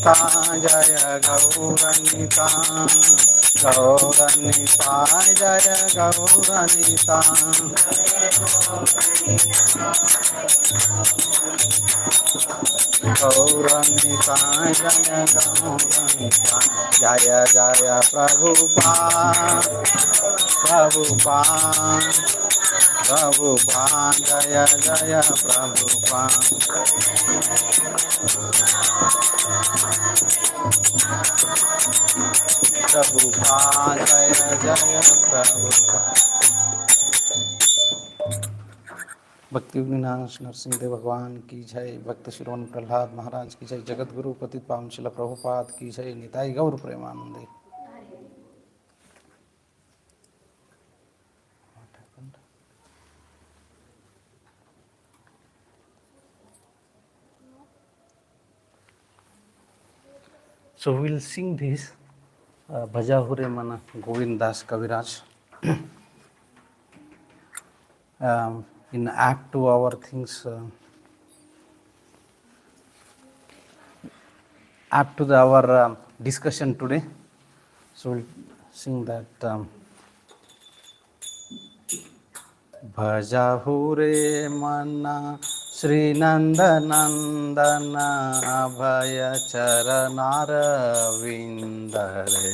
गौरनिताय जय गौरनिताय गौरनिताय जय गौरनिताय गौरनिताय जय गौरनिताय जय जय प्रभुपाद प्रभुपाद प्रभुपाद जय जय प्रभुपाद प्रभुपाद जय जय प्रभुपाद। भक्ति विनाश नरसिंहदेव भगवान की जय। भक्त श्रवण प्रहलाद महाराज की जय। जगत गुरु पतित पावन शिला प्रभुपाद की जय। निताई गौर प्रेमानंदे। So we'll sing this Bhaja Hure Mana Govind Das Kaviraj. In act to our things, apt to our discussion today. So we'll sing that Bhaja Hure Mana Shri Nanda Nandana Abhaya Charanara Vindare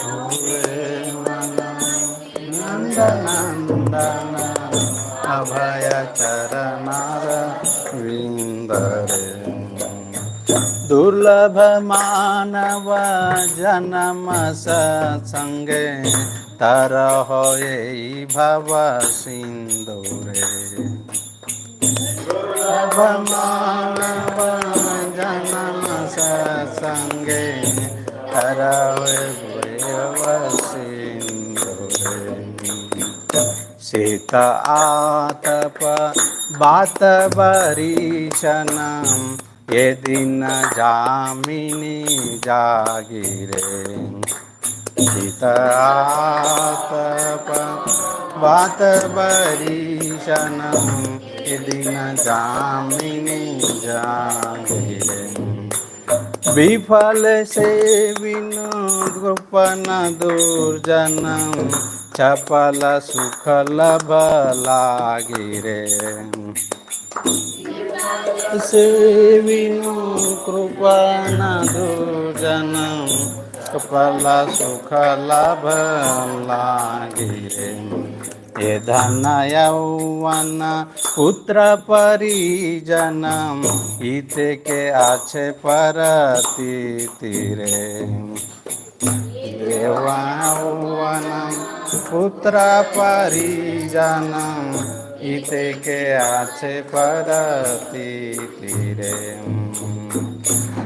Hure Mana Nanda Nandana Abhaya Charanara Vindare Durlabha Manava Janama Satsange Tara hoye bhava sindure Durlabha janama satsange Tara hoye bhava sindure Sita atapa bata varishanam Yedina jamini jagire Sita atapa vata varishanam Yedina jamini jagire Vifale se vinu grupana durjanam Chapala sukhala bhalagire Se vinu grupana durjanam Kapala sukha labha lagire Ye dhana yauvana putra parijanam Ite ke ache parati tire Ye yauvana putra parijanam Ite ke ache parati tire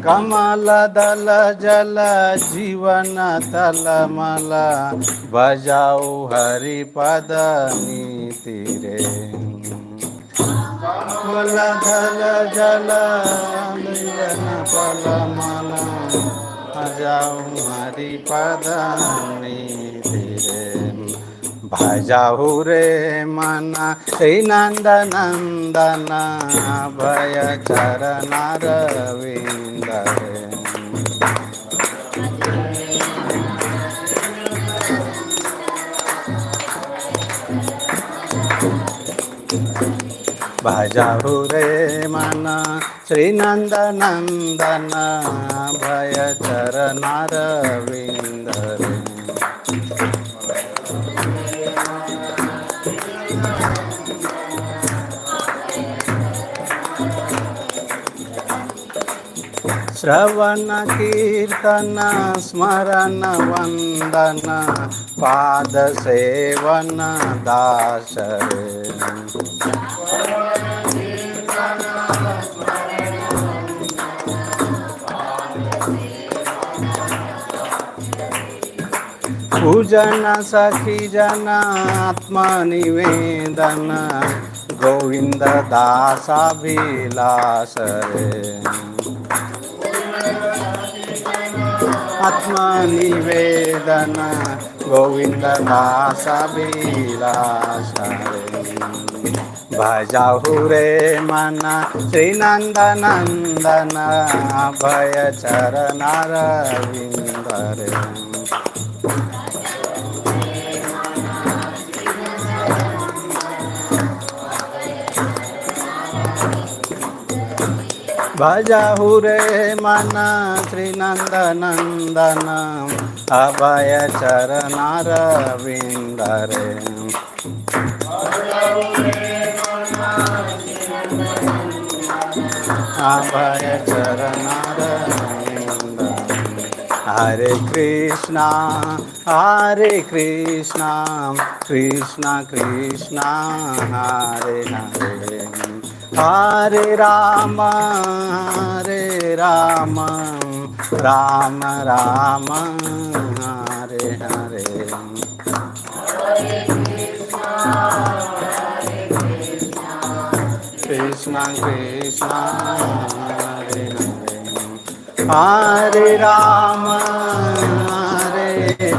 Kamala dala jala jivana tala mala Bajau hari pada nitire Kamala dala jala jivana tala mala Bajau hari pada nitire Bhaja Hure Mana Shri Nanda Nandana Abhaya Charanara Vindare Bhaja Hure Mana Shri Nanda Nandana Abhaya Charanara Vindare Shravana Kirtana Smarana Vandana Pada Sevana Dasare Pujana Sakhi Jana Atma Nivedana Govinda Dasa Vilasare Atma Nivedana Govinda Dasa Vilasare भजाहु रे मन श्री नंद नंदन अभय चरणार विंद रे भजाहु रे मन श्री नंद नंदन अभय चरणार विंद रे अभय चरणार विंद हरे कृष्णा कृष्णा कृष्णा हरे हरे हरे राम राम राम हरे हरे कृष्णा कृष्णा हरे हरे हरे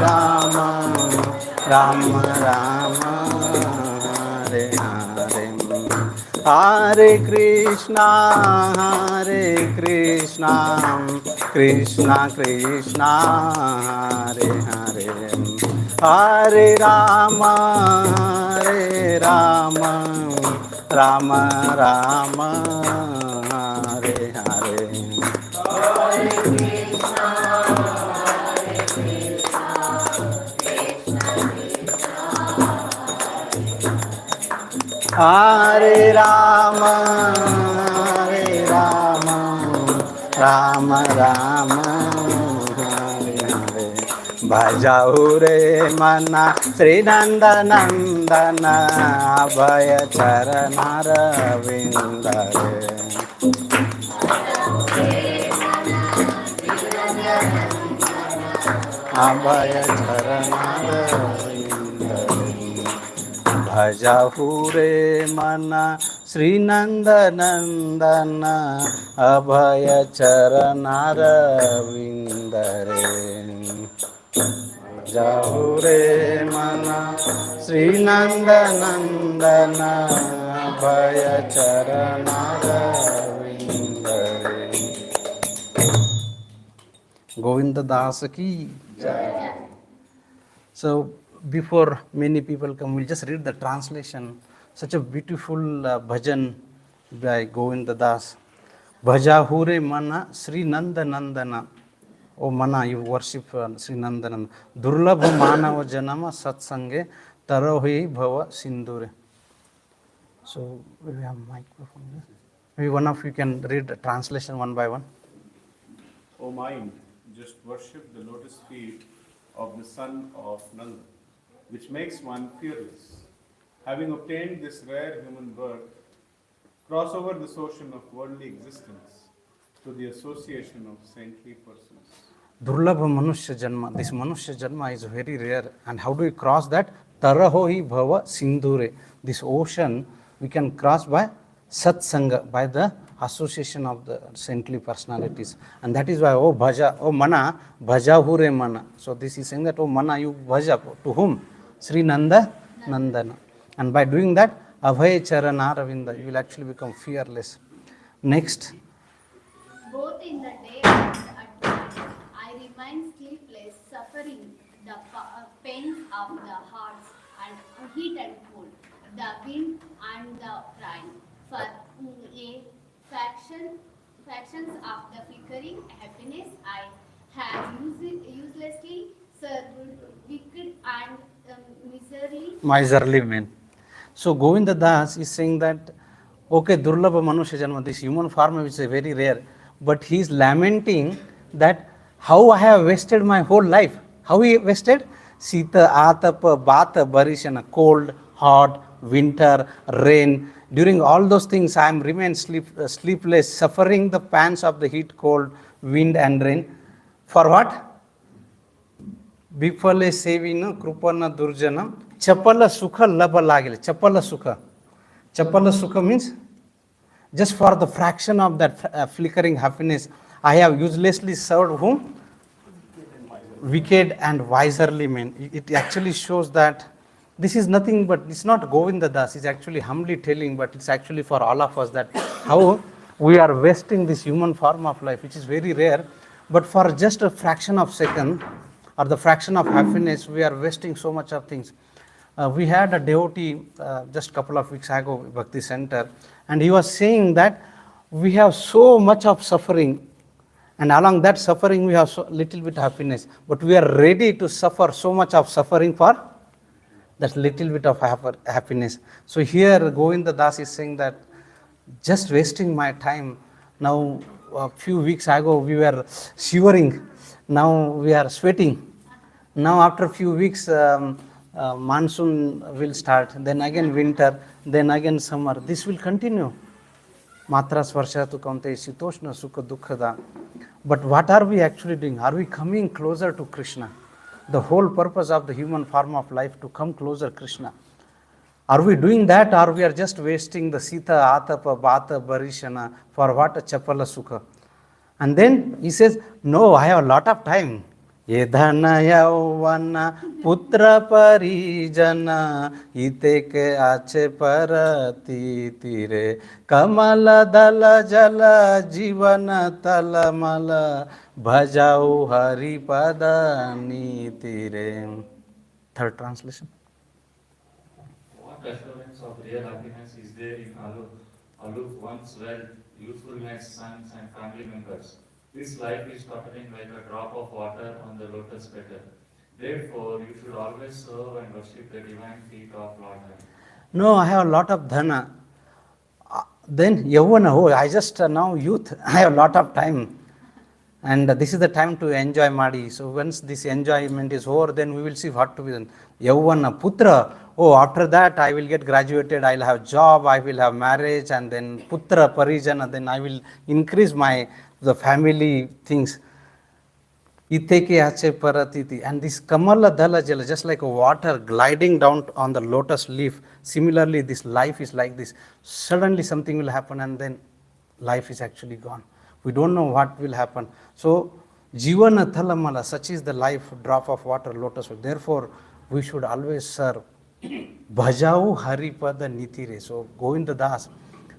राम राम राम हरे हरे हरे कृष्णा कृष्णा कृष्णा हरे हरे हरे राम राम राम हरे हरे हरे राम राम राम हरे हरे भजाहु रे मन श्री नंद नंदन अभय चरणार विंद रे अभय चरणार विंद रे भजाहु रे मन श्री नंद नंदन अभय चरणार विंद रे भजाहु रे मन श्री नंद नंदन अभय चरणार विंद रे गोविंद दास की जय. So before many people come, we'll just read the translation. Such a beautiful bhajan by Govinda Das. Bhajahure mana Sri Nanda Nandana. Oh mana, you worship Sri Nanda Nanda. Durlabha manava janama satsange tarohi bhava sindure. So we have microphone. Maybe one of you can read the translation one by one. O mind, just worship the lotus feet of the son of Nanda, which makes one fearless. Having obtained this rare human birth, cross over this ocean of worldly existence to the association of saintly persons. Durlabha Manushya Janma. This Manushya Janma is very rare. And how do we cross that? Tarahohi Bhava Sindhure. This ocean we can cross by Satsanga, by the association of the saintly personalities. And that is why, oh Bhaja, oh Mana, Bhajahure Mana. So this is saying that, oh Mana, you Bhaja. To whom? Sri Nanda Nandana. And by doing that, Abhay Charana Ravinda, you will actually become fearless. Next. Both in the day and at night, I remain sleepless, suffering the pains of the hearts and heat and cold, the wind and the rain. For a fractions of the flickering happiness, I have uselessly served wicked and miserly men. So Govinda Das is saying that, okay, Durlabha Manusha Janma, this human form which is very rare, but he is lamenting that how I have wasted my whole life. How he wasted? Sita, Atapa, Bata, Barishana, cold, hot, winter, rain. During all those things, I am remained sleepless, suffering the pangs of the heat, cold, wind and rain. For what? Bifale sevina krupana durjana chapala sukha laba lagile. Chapala sukha means just for the fraction of that flickering happiness, I have uselessly served whom? Wicked and miserly men. It actually shows that This is nothing but, it's not Govinda Das, it's actually humbly telling, but it's actually for all of us that how we are wasting this human form of life, which is very rare, but for just a fraction of second or the fraction of happiness, we are wasting so much of things. We had a devotee just a couple of weeks ago, Bhakti Center, and he was saying that we have so much of suffering, and along that suffering we have so little bit happiness, but we are ready to suffer so much of suffering for that little bit of happiness. So here Govinda Das is saying that just wasting my time. Now a few weeks ago we were shivering, now we are sweating. Now after a few weeks monsoon will start, then again winter, then again summer. This will continue. Matra svarsha tu kaunte sitoshna sukha dukkha. But what are we actually doing? Are we coming closer to Krishna? The whole purpose of the human form of life to come closer Krishna. Are we doing that, or we are just wasting the Sita, Atapa, Bata, Barishana for what? A Chapala Sukha. And then he says, no, I have a lot of time. Yedhana yauvana putra parijana ite ke ache parati tire kamala dala jala jivana talamala bhajau hari padani tire. Third translation. What assurance of real happiness is there in aloof one's wealth, usefulness, sons and family members? This life is tottering like a drop of water on the lotus petal. Therefore, you should always serve and worship the divine feet of Lord Hari. No, I have a lot of dhana. Then Yavana, oh, I just now youth, I have a lot of time. And this is the time to enjoy Madi. So once this enjoyment is over, then we will see what to be done. Yavana, Putra, oh, after that I will get graduated, I will have job, I will have marriage, and then Putra, Parijana, then I will increase the family things. Iteke ache paratiti. And this Kamala Dhala Jala, just like a water gliding down on the lotus leaf. Similarly, this life is like this. Suddenly something will happen and then life is actually gone. We don't know what will happen. So, Jivana Thalamala, such is the life, drop of water, lotus. Therefore, we should always serve. Bhajau Haripada Nitire. So, Govinda Das.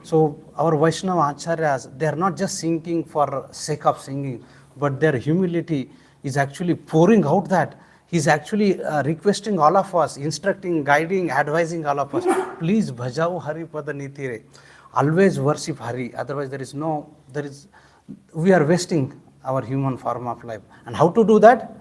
So, our Vaishnava Acharyas, they are not just singing for sake of singing, but their humility is actually pouring out that. He is actually requesting all of us, instructing, guiding, advising all of us. Please, Bhajau Haripada Nitire. Always worship Hari. Otherwise, we are wasting our human form of life. And how to do that?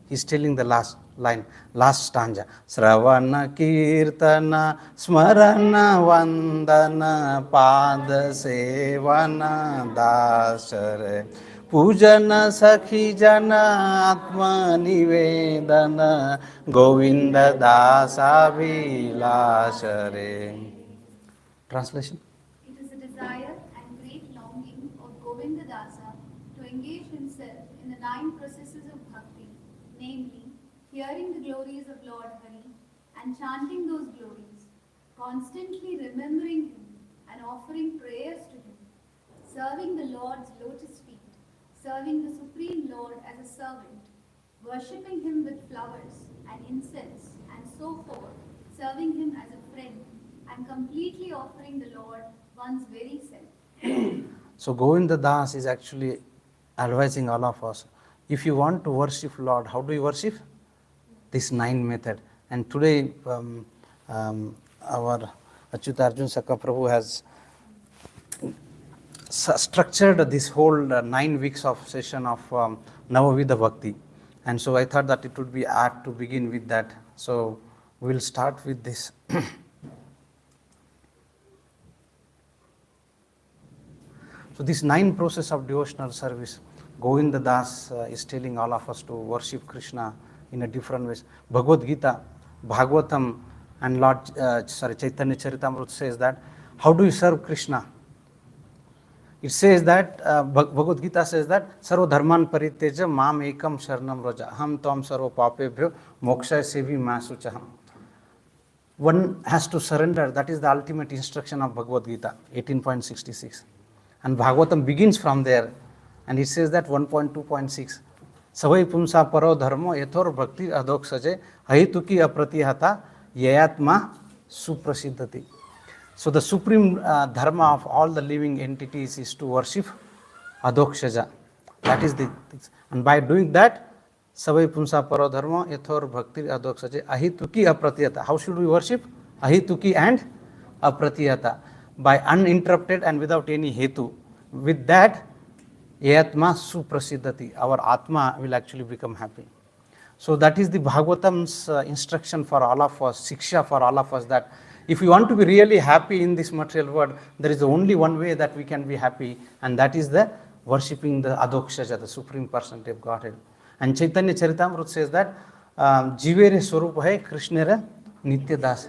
He is telling the last line, last stanza. Shravana Kirtana Smarana Vandana Pada Sevana Dasare Pujana Sakhi Jana Atma Nivedana Govinda Dasa Vilashare. Translation? It is a desire and great longing of Govinda Dasa to engage himself in the 9 processes of bhakti, namely, hearing the glories of Lord Hari and chanting those glories, constantly remembering him and offering prayers to him, serving the Lord's lotus feet, serving the Supreme Lord as a servant, worshipping him with flowers and incense and so forth, serving him as a friend, and completely offering the Lord one's very self. So Govinda Das is actually advising all of us. If you want to worship Lord, how do you worship? This 9 method. And today our Achyuta Arjun Sakha Prabhu has structured this whole 9 weeks of session of Navavidha Bhakti. And so I thought that it would be apt to begin with that. So we'll start with this. So this 9 process of devotional service, Govinda Das is telling all of us to worship Krishna in a different ways. Bhagavad Gita, Bhagavatam, and Chaitanya Charitamrita says that, how do you serve Krishna? It says that, Bhagavad Gita says that, Sarva Dharman Pariteja Mam Ekam Sharanam Raja, Ham Tam Sarva Papebhyo Moksha Sevi Masuchaham. One has to surrender. That is the ultimate instruction of Bhagavad Gita, 18.66. And Bhagavatam begins from there, and it says that 1.2.6. Savai pumsa paro dharmo ethor bhakti adok saje haituki apratihata Yayatma Suprasiddhati. So the supreme dharma of all the living entities is to worship Adokshaja. That is the thing. And by doing that, Savai Punsa Paro Dharma, Yathor Bhakti Adokshaja, Ahituki Apratiyata. How should we worship? Ahituki and Apratiyata. By uninterrupted and without any hetu. With that, Yatma Suprasiddhati. Our Atma will actually become happy. So that is the Bhagavatam's instruction for all of us, Shiksha for all of us, that if we want to be really happy in this material world, there is only one way that we can be happy, and that is the worshipping the Adokshaja, the Supreme Personality of Godhead. And Chaitanya Charitamrita says that Jivere Swarupa hai Krishnera Nitya Das.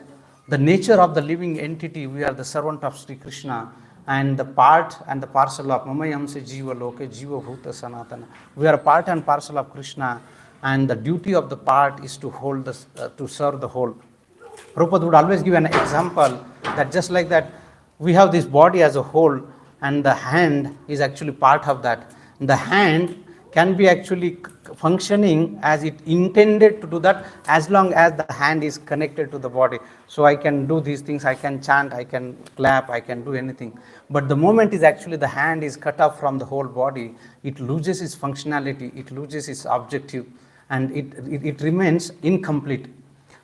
The nature of the living entity, we are the servant of Sri Krishna, and the part and the parcel of Mamayam se Jiva Loke, Jiva Bhuta Sanatana. We are a part and parcel of Krishna, and the duty of the part is to hold to serve the whole. Prabhupada would always give an example that just like that, we have this body as a whole, and the hand is actually part of that. The hand can be actually functioning as it intended to do that, as long as the hand is connected to the body. So I can do these things, I can chant, I can clap, I can do anything. But the moment is actually the hand is cut off from the whole body, it loses its functionality, it loses its objective, and it remains incomplete.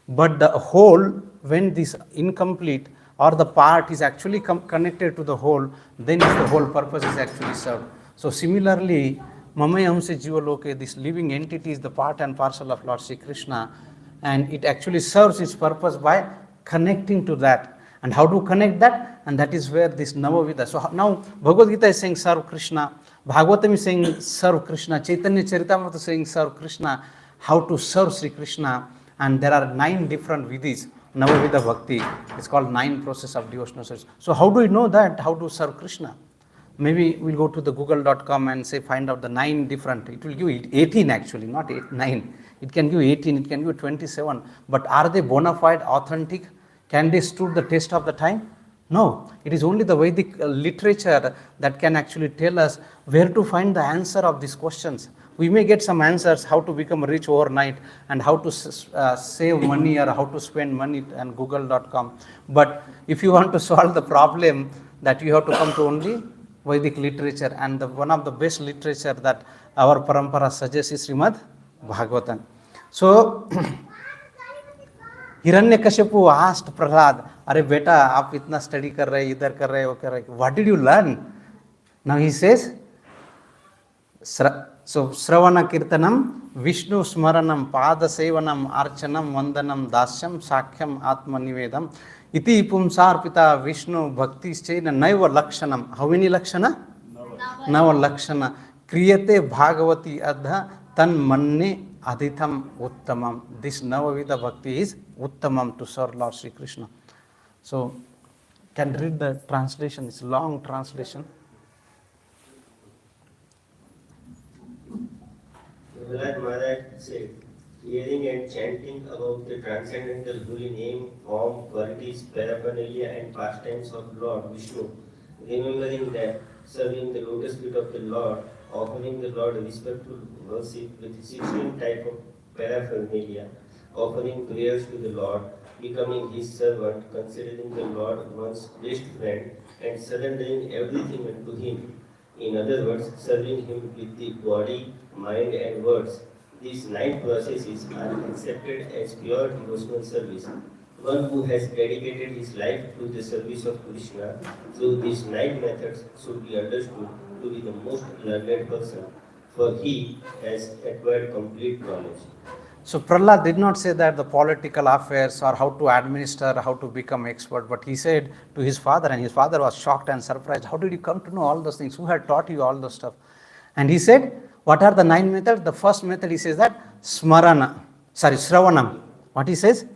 But the whole, when this incomplete or the part is actually connected to the whole, then the whole purpose is actually served. So similarly, Mamayamse Jiva Loke, this living entity is the part and parcel of Lord Sri Krishna, and it actually serves its purpose by connecting to that. And how to connect that? And that is where this Navavida. So now Bhagavad Gita is saying serve Krishna, Bhagavatam is saying serve Krishna, Chaitanya Charitamrita is saying serve Krishna, how to serve Sri Krishna. And there are 9 different vidhis, Navavida Bhakti. It's called 9 process of devotional service. So how do we know that? How to serve Krishna? Maybe we'll go to the google.com and say find out the 9 different. It will give 18 actually, not 9. It can give 18, it can give 27. But are they bona fide, authentic? Can they stood the test of the time? No. It is only the Vedic literature that can actually tell us where to find the answer of these questions. We may get some answers how to become rich overnight and how to save money or how to spend money on google.com. But if you want to solve the problem, that you have to come to only Vedic literature, and one of the best literature that our parampara suggests is Srimad Bhagavatam. So Hiranyakashipu asked Prahlad, "Arey beta, aap itna study kar rahe, idhar kar rahe, wo kar rahe. What did you learn?" Now he says, so Shravana Kirtanam, Vishnu Smaranam, Pada Sevanam, Archanam, Vandanam, Dasyam, Sakhyam, Atma Nivedam, Iti Pumsarpita, Vishnu, Bhakti Chaina, Naiva Lakshanam. How many Lakshana? Nava Lakshana. Kriyate Bhagavati Adha, Tan Manne Adhitam Uttamam. This Navavida Bhakti is Uttamam to serve Lord Sri Krishna. So, can read the translation, it's a long translation. Maharaj said, hearing and chanting about the transcendental holy name, form, qualities, paraphernalia and pastimes of Lord Vishnu, remembering that, serving the lotus feet of the Lord, offering the Lord respectful worship with 16 types of paraphernalia, offering prayers to the Lord, becoming his servant, considering the Lord one's best friend, and surrendering everything unto him. In other words, serving him with the body, mind and words. These 9 processes are accepted as pure devotional service. One who has dedicated his life to the service of Krishna through these 9 methods should be understood to be the most learned person, for he has acquired complete knowledge. So Prahlad did not say that the political affairs or how to administer, how to become expert, but he said to his father, and his father was shocked and surprised, how did you come to know all those things? Who had taught you all those stuff? And he said, what are the 9 methods? The first method he says that Shravanam. What he says?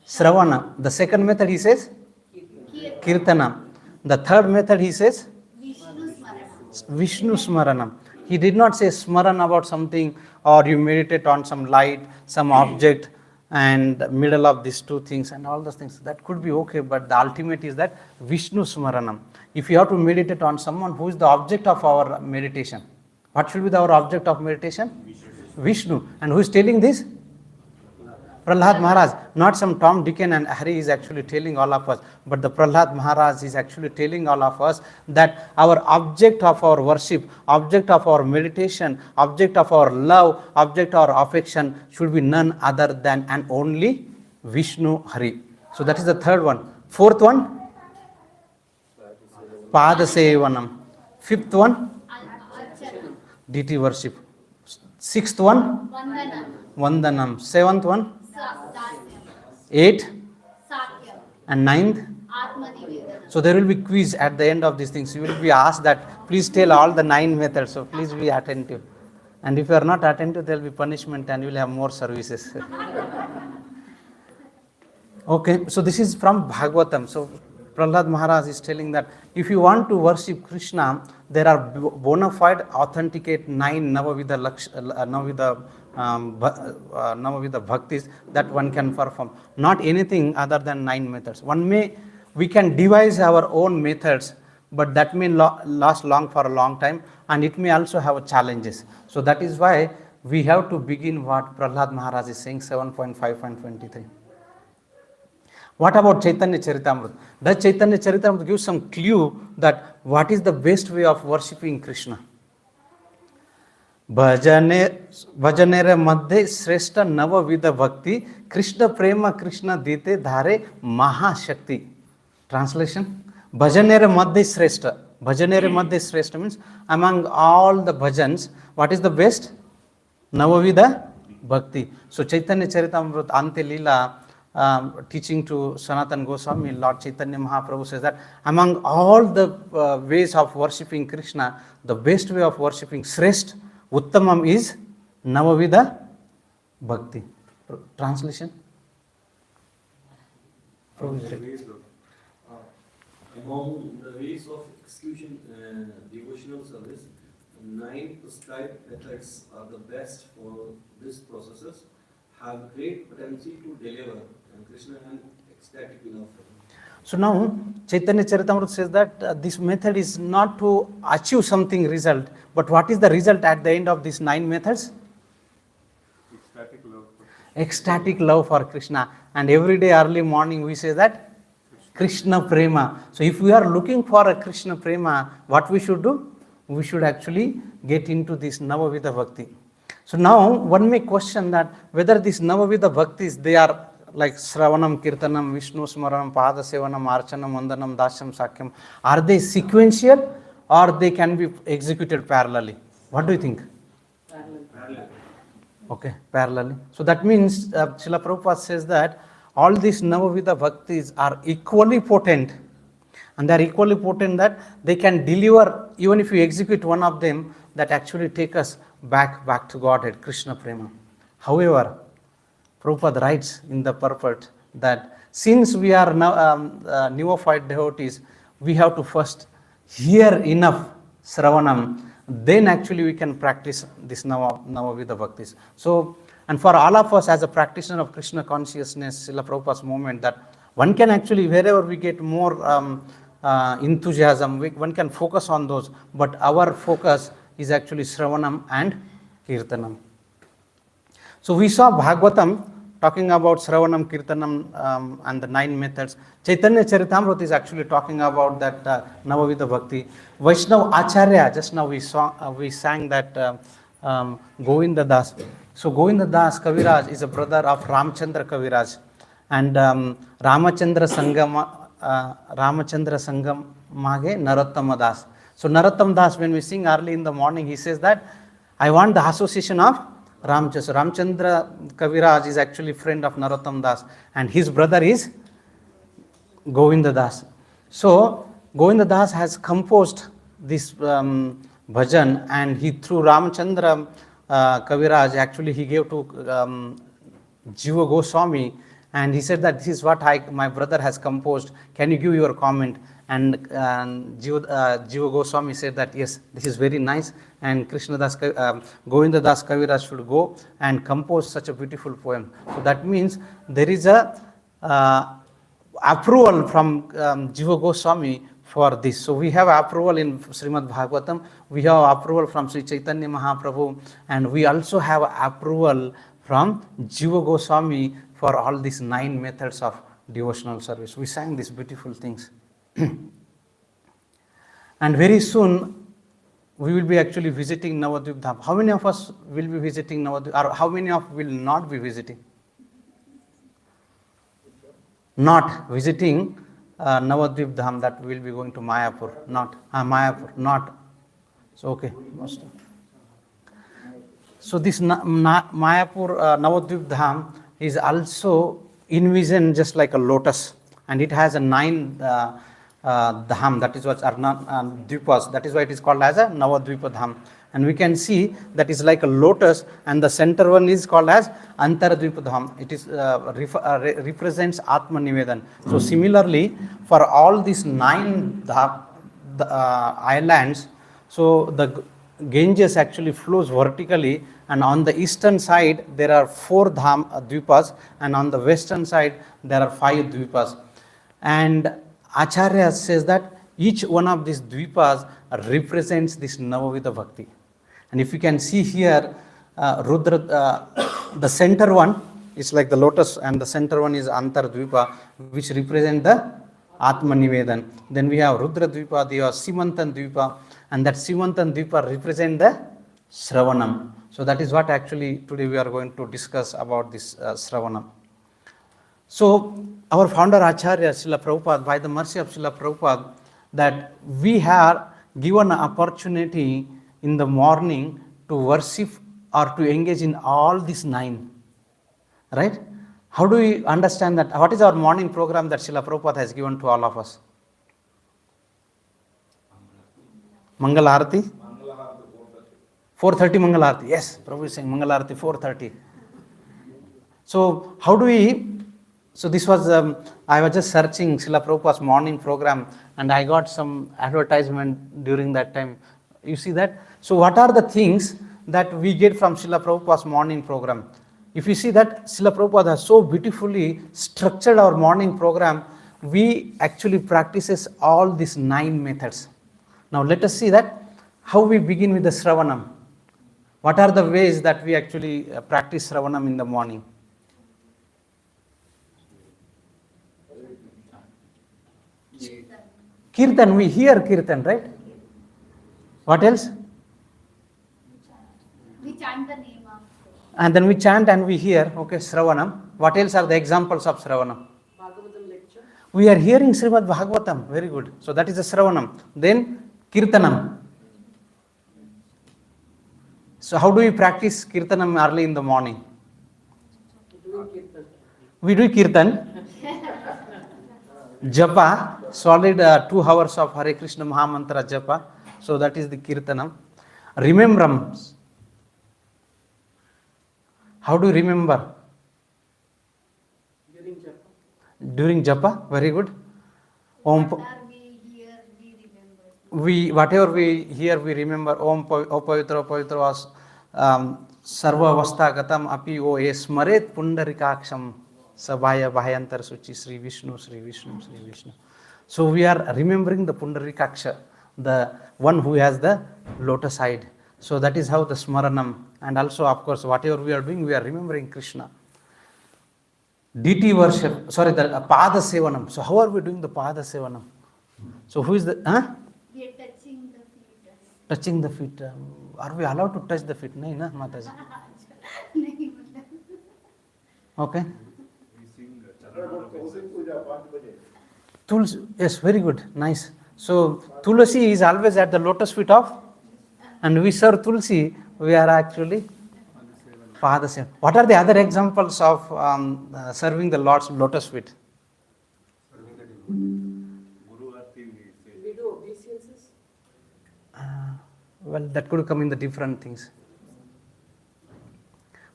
Shravanam. The second method he says? Kirtanam. The third method he says? Vishnu Smaranam. He did not say smaran about something, or you meditate on some light, some object, and middle of these 2 things and all those things. That could be okay, but the ultimate is that Vishnu Smaranam. If you have to meditate on someone, who is the object of our meditation? What should be our object of meditation? Vishnu. And who is telling this? Prahlad Maharaj, not some Tom, Dick and Harry is actually telling all of us, but the Prahlad Maharaj is actually telling all of us that our object of our worship, object of our meditation, object of our love, object of our affection should be none other than and only Vishnu Hari. So that is the third one. Fourth one, Padasevanam. Fifth one, Archana. deity worship. Sixth one, Vandana. Vandanam. Seventh one, Dasyam. eighth, Sakyam. and ninth. Atmanivedana. So there will be quiz at the end of these things. You will be asked that please tell all the 9 methods. So please be attentive. And if you are not attentive, there will be punishment and you will have more services. Okay, so this is from Bhagavatam. So Prahlad Maharaj is telling that if you want to worship Krishna, there are bona fide, authenticate 9 Navavida bhaktis that one can perform. Not anything other than 9 methods. We can devise our own methods, but that may last long for a long time, and it may also have challenges. So that is why we have to begin what Prahlad Maharaj is saying, 7.5.23. What about Chaitanya Charitamrita? Does Chaitanya Charitamrita give some clue that what is the best way of worshipping Krishna? Bhajanere madhe shrestha navavidha bhakti Krishna prema Krishna dite dhare mahashakti. Translation: Bhajanere madhe shrestha. Bhajanere madhe shrestha means among all the bhajans, what is the best? Navavidha bhakti. So Chaitanya Charitamrita Ante Leela, teaching to Sanatan Goswami, Lord Chaitanya Mahaprabhu says that among all the ways of worshipping Krishna, the best way of worshipping Shrestha, Uttamam is Navavidha Bhakti. Translation? Among the ways of execution devotional service, 9 prescribed methods are the best for these processes, have great potential to deliver Krishna and ecstatic love for him. So now Chaitanya Charitamrita says that this method is not to achieve something result, but what is the result at the end of these 9 methods? Ecstatic love. Ecstatic love for Krishna. And every day early morning we say that Krishna Prema. So if we are looking for a Krishna Prema, what we should do? We should actually get into this Navavidha Bhakti. So now one may question that whether these Navavidha Bhaktis, they are like Shravanam, Kirtanam, Vishnu Smaranam, Pada Sevanam, Archanam, Vandanam, Dasyam, Sakyam, are they sequential or they can be executed parallelly? What do you think? Parallel. Okay, parallelly. So that means Srila Prabhupada says that all these Navavidha Bhaktis are equally potent, and they are equally potent that they can deliver, even if you execute one of them, that actually take us back to Godhead, Krishna Prema. However, Prabhupada writes in the purport that since we are now neophyte devotees, we have to first hear enough Shravanam, then actually we can practice this Navavidha Bhaktis. So, and for all of us as a practitioner of Krishna consciousness, Srila Prabhupada's movement, that one can actually, wherever we get more enthusiasm, one can focus on those, but our focus is actually Shravanam and Kirtanam. So we saw Bhagavatam talking about Shravanam, Kirtanam and the 9 methods. Chaitanya Charitamrita is actually talking about that Navavidha Bhakti. Vaishnav Acharya, just now we sang that Govinda Das. So Govinda Das Kaviraj is a brother of Ramchandra Kaviraj, and Ramachandra Sangam Mage Narottama Das. So Narottama Das, when we sing early in the morning, he says that I want the association of Ramchandra. So Ramchandra Kaviraj is actually friend of Narottama Das, and his brother is Govinda Das. So Govinda Das has composed this bhajan, and he through Ramchandra Kaviraj, actually he gave to Jiva Goswami, and he said that this is what my brother has composed, can you give your comment? And Jiva Goswami said that yes, this is very nice, and Govinda Das Kaviraj should go and compose such a beautiful poem. So that means there is a approval from Jiva Goswami for this. So we have approval in Srimad Bhagavatam, we have approval from Sri Chaitanya Mahaprabhu, and we also have approval from Jiva Goswami for all these 9 methods of devotional service. We sang these beautiful things. And very soon, we will be actually visiting Navadvip Dham. How many of us will be visiting Navadvip, or how many of will not be visiting? Not visiting Navadvip Dham, that we will be going to Mayapur. Not, Mayapur, not. So, okay. So, this Mayapur Navadvip Dham is also envisioned just like a lotus, and it has a 9 dham, that is what Dvipas, that is why it is called as a Navadvipa Dham. And we can see that is like a lotus, and the center one is called as Antardvipa Dham. It is represents Atma Nivedan. So similarly, for all these 9 islands, so the Ganges actually flows vertically, and on the eastern side there are 4 dvipas, and on the western side there are 5 dvipas. And Acharya says that each one of these dvipas represents this Navavida Bhakti. And if you can see here, Rudra, the center one is like the lotus, and the center one is Antar Dvipa, which represent the Atma Nivedan. Then we have Rudra Dvipa, they are Simantan Dvipa, and that Simantan Dvipa represent the Shravanam. So that is what actually today we are going to discuss about this Shravanam. So our founder Acharya Srila Prabhupada, by the mercy of Srila Prabhupada, that we have given an opportunity in the morning to worship or to engage in all these 9. Right? How do we understand that? What is our morning program that Srila Prabhupada has given to all of us? Mangala Arati? 4:30 Mangala Arati. Yes, Prabhu is saying Mangala Arati 4:30. So how do we... So this was, I was just searching Srila Prabhupada's morning program, and I got some advertisement during that time. You see that? So what are the things that we get from Srila Prabhupada's morning program? If you see that Srila Prabhupada has so beautifully structured our morning program, we actually practices all these 9 methods. Now let us see that how we begin with the Shravanam. What are the ways that we actually practice Shravanam in the morning? Kirtan, we hear Kirtan, right? What else? We chant the name of. And then we chant and we hear, okay, Shravanam. What else are the examples of Shravanam? Bhagavatam lecture. We are hearing Srimad Bhagavatam, very good. So that is the Shravanam. Then Kirtanam. So how do we practice Kirtanam early in the morning? Doing kirtan. We do Kirtan. Japa, solid 2 hours of Hare Krishna Mahamantra Japa. So that is the Kirtanam. Remembrance. How do you remember? During japa. During Japa, very good. Om, Whatever we hear, we remember. whatever we hear, we remember. Om Pavitra Pavitra Sarva Vastagatam Api O Smaret Pundarikaksham Sabhaya Bhayantar Suchi Sri Vishnu, Sri Vishnu, Sri Vishnu. So we are remembering the Pundarikaksha, the one who has the lotus side. So that is how the Smaranam, and also of course whatever we are doing, we are remembering Krishna. Deity worship, sorry, the Pada Sevanam. So how are we doing the Pada Sevanam? So who is the, We are touching the feet. touching the feet. Are we allowed to touch the feet? No, na, Mataji. Okay. Tulsi, yes, very good, nice. So Tulsi is always at the lotus feet of, and we serve Tulsi, we are actually Pada Seva. What are the other examples of serving the Lord's lotus feet? We do obeisances. Well, that could come in the different things.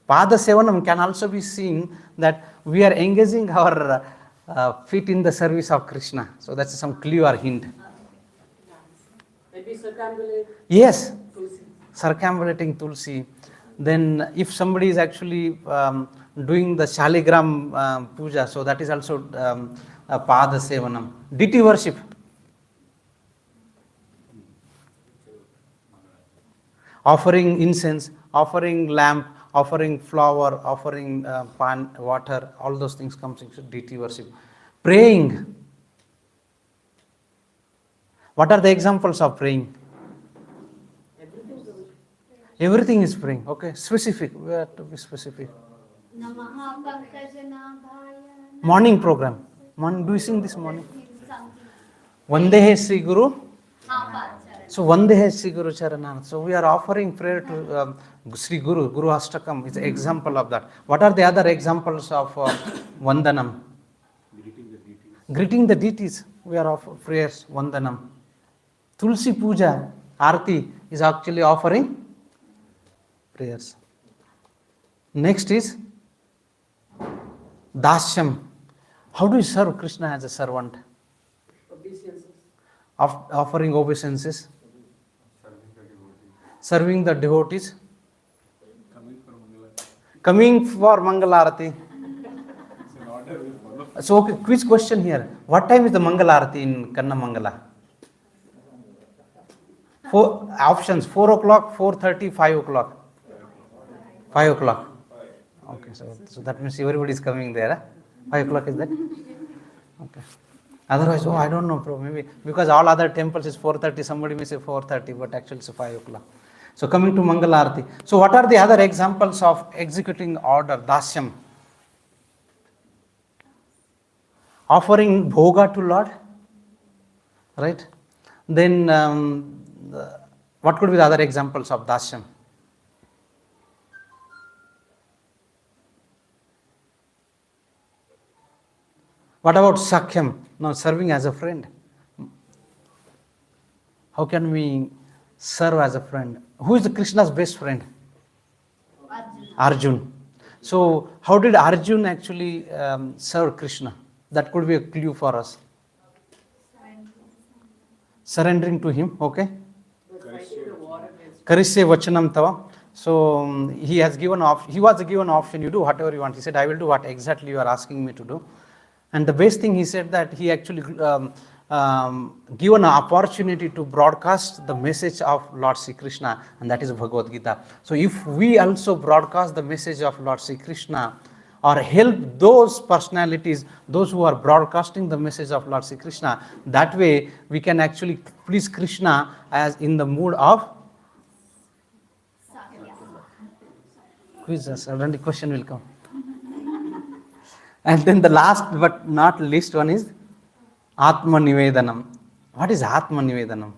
Pada Sevanam can also be seen that we are engaging our feet in the service of Krishna. So that's some clue or hint. Maybe circumambulate. Yes, Tulsi. circumambulating Tulsi. Then if somebody is actually doing the Shaligram puja, so that is also a Pada Sevanam. Deity worship. Offering incense, offering lamp, offering flower, offering pan, water, all those things comes into deity worship. Praying. What are the examples of praying? Everything is a Everything is praying. Okay, specific. We have to be specific. Namaha Pankajanaಭಾಯ. Morning program. Morning. Do you sing this morning? Something. Vandehe Sri Guru. Apachara. So Vandehe Sri Guru Charana. So we are offering prayer to Sri Guru. Guru Ashtakam is an example of that. What are the other examples of Vandanam? Greeting the deities. Greeting the deities. We are offering prayers. Vandanam. Tulsi Puja, Arti is actually offering prayers. Next is Dasyam. How do you serve Krishna as a servant? obeisances. Offering obeisances. Serving the devotees. Coming for Mangalarati. It's an order we follow. So, okay, quiz question here. What time is the Mangalarati in Kanna Mangala? Four options: 4 o'clock, 4:30, 5 o'clock. 5 o'clock. Okay, so that means everybody is coming there. Huh? 5 o'clock is that? Okay. Otherwise, I don't know, bro. Maybe because all other temples is 4:30. Somebody may say 4:30, but actually it's 5 o'clock. So coming to Mangalarati. So what are the other examples of executing order? Dasyam. Offering bhoga to Lord. Right? Then what could be the other examples of Dasyam? What about Sakhyam? Now serving as a friend. How can we serve as a friend? Who is Krishna's best friend? Arjuna. Arjun. So how did Arjun actually serve Krishna? That could be a clue for us. Surrendering to him, okay? Was fighting the war against. Karisye vachanam tava. So he was given option, you do whatever you want. He said, I will do what exactly you are asking me to do. And the best thing he said that he actually given an opportunity to broadcast the message of Lord Sri Krishna, and that is Bhagavad Gita. So if we also broadcast the message of Lord Sri Krishna or help those personalities, those who are broadcasting the message of Lord Sri Krishna, that way we can actually please Krishna as in the mood of Sakya. quiz. Suddenly question will come. And then the last but not least one is Atma Nivedanam. What is Atma Nivedanam?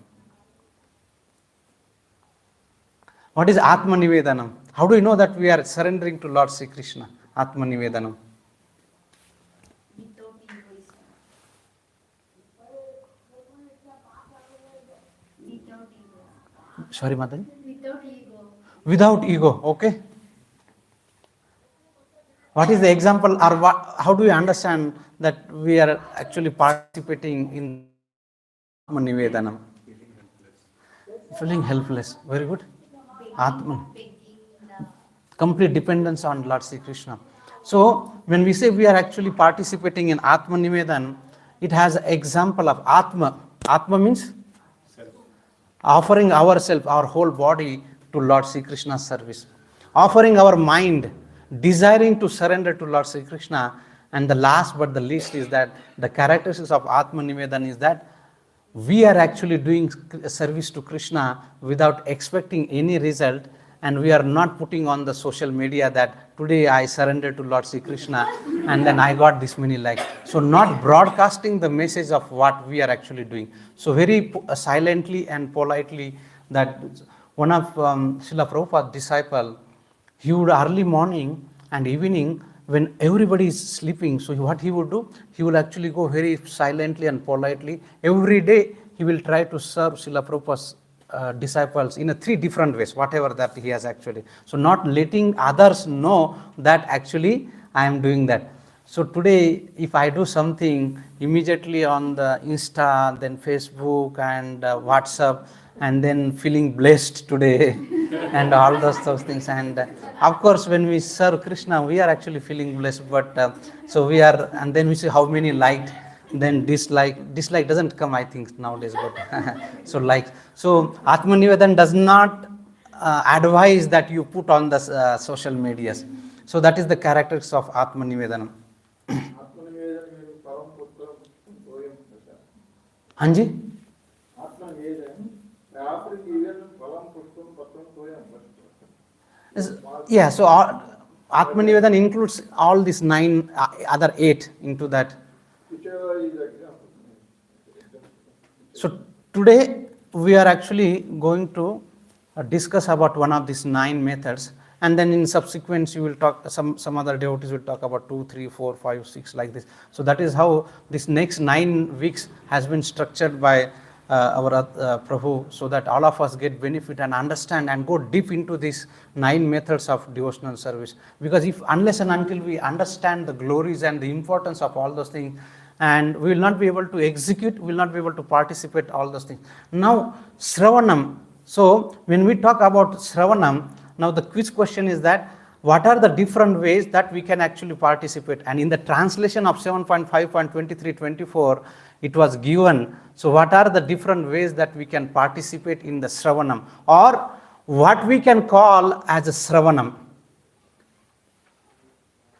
What is Atma Nivedanam? How do you know that we are surrendering to Lord Sri Krishna? Atma Nivedanam. Without egoism. Without ego. Sorry, Mataji. Without ego. Without ego, okay? What is the example or what, how do you understand that we are actually participating in Atma Nivedanam? Feeling helpless. Very good. Atman. Begging the Complete dependence on Lord Sri Krishna. So when we say we are actually participating in Atma Nivedan, it has an example of Atma. Atma means offering ourselves, our whole body to Lord Sri Krishna's service. Offering our mind, desiring to surrender to Lord Sri Krishna. And the last but the least is that the characteristics of Atma Nivedan is that we are actually doing service to Krishna without expecting any result, and we are not putting on the social media that today I surrendered to Lord Sri Krishna and then I got this many likes. So not broadcasting the message of what we are actually doing. So very silently and politely that one of Srila Prabhupada's disciple, he would early morning and evening when everybody is sleeping, so what he would do, he will actually go very silently and politely. Every day he will try to serve Srila Prabhupada's disciples in 3 different ways, whatever that he has actually. So not letting others know that actually I am doing that. So today if I do something immediately on the Insta, then Facebook and WhatsApp, and then feeling blessed today and all those things. And of course, when we serve Krishna, we are actually feeling blessed. But so we are, and then we see how many liked, then dislike. Dislike doesn't come, I think, nowadays. But so like, so Atma Nivedan does not advice that you put on the social medias. So that is the characteristics of Atma Nivedanam. Hanji? Yeah, so Atma Nivedan includes all these 9 other 8 into that. So today we are actually going to discuss about one of these 9 methods, and then in subsequent you will talk, some other devotees will talk about 2, 3, 4, 5, 6 like this. So that is how this next 9 weeks has been structured by our prabhu, so that all of us get benefit and understand and go deep into these 9 methods of devotional service. Because if unless and until we understand the glories and the importance of all those things, and we will not be able to execute, we will not be able to participate all those things. Now Shravanam. So when we talk about Shravanam, now the quiz question is that what are the different ways that we can actually participate? And in the translation of 7.5.23-24, it was given. So what are the different ways that we can participate in the Shravanam, or what we can call as a Shravanam?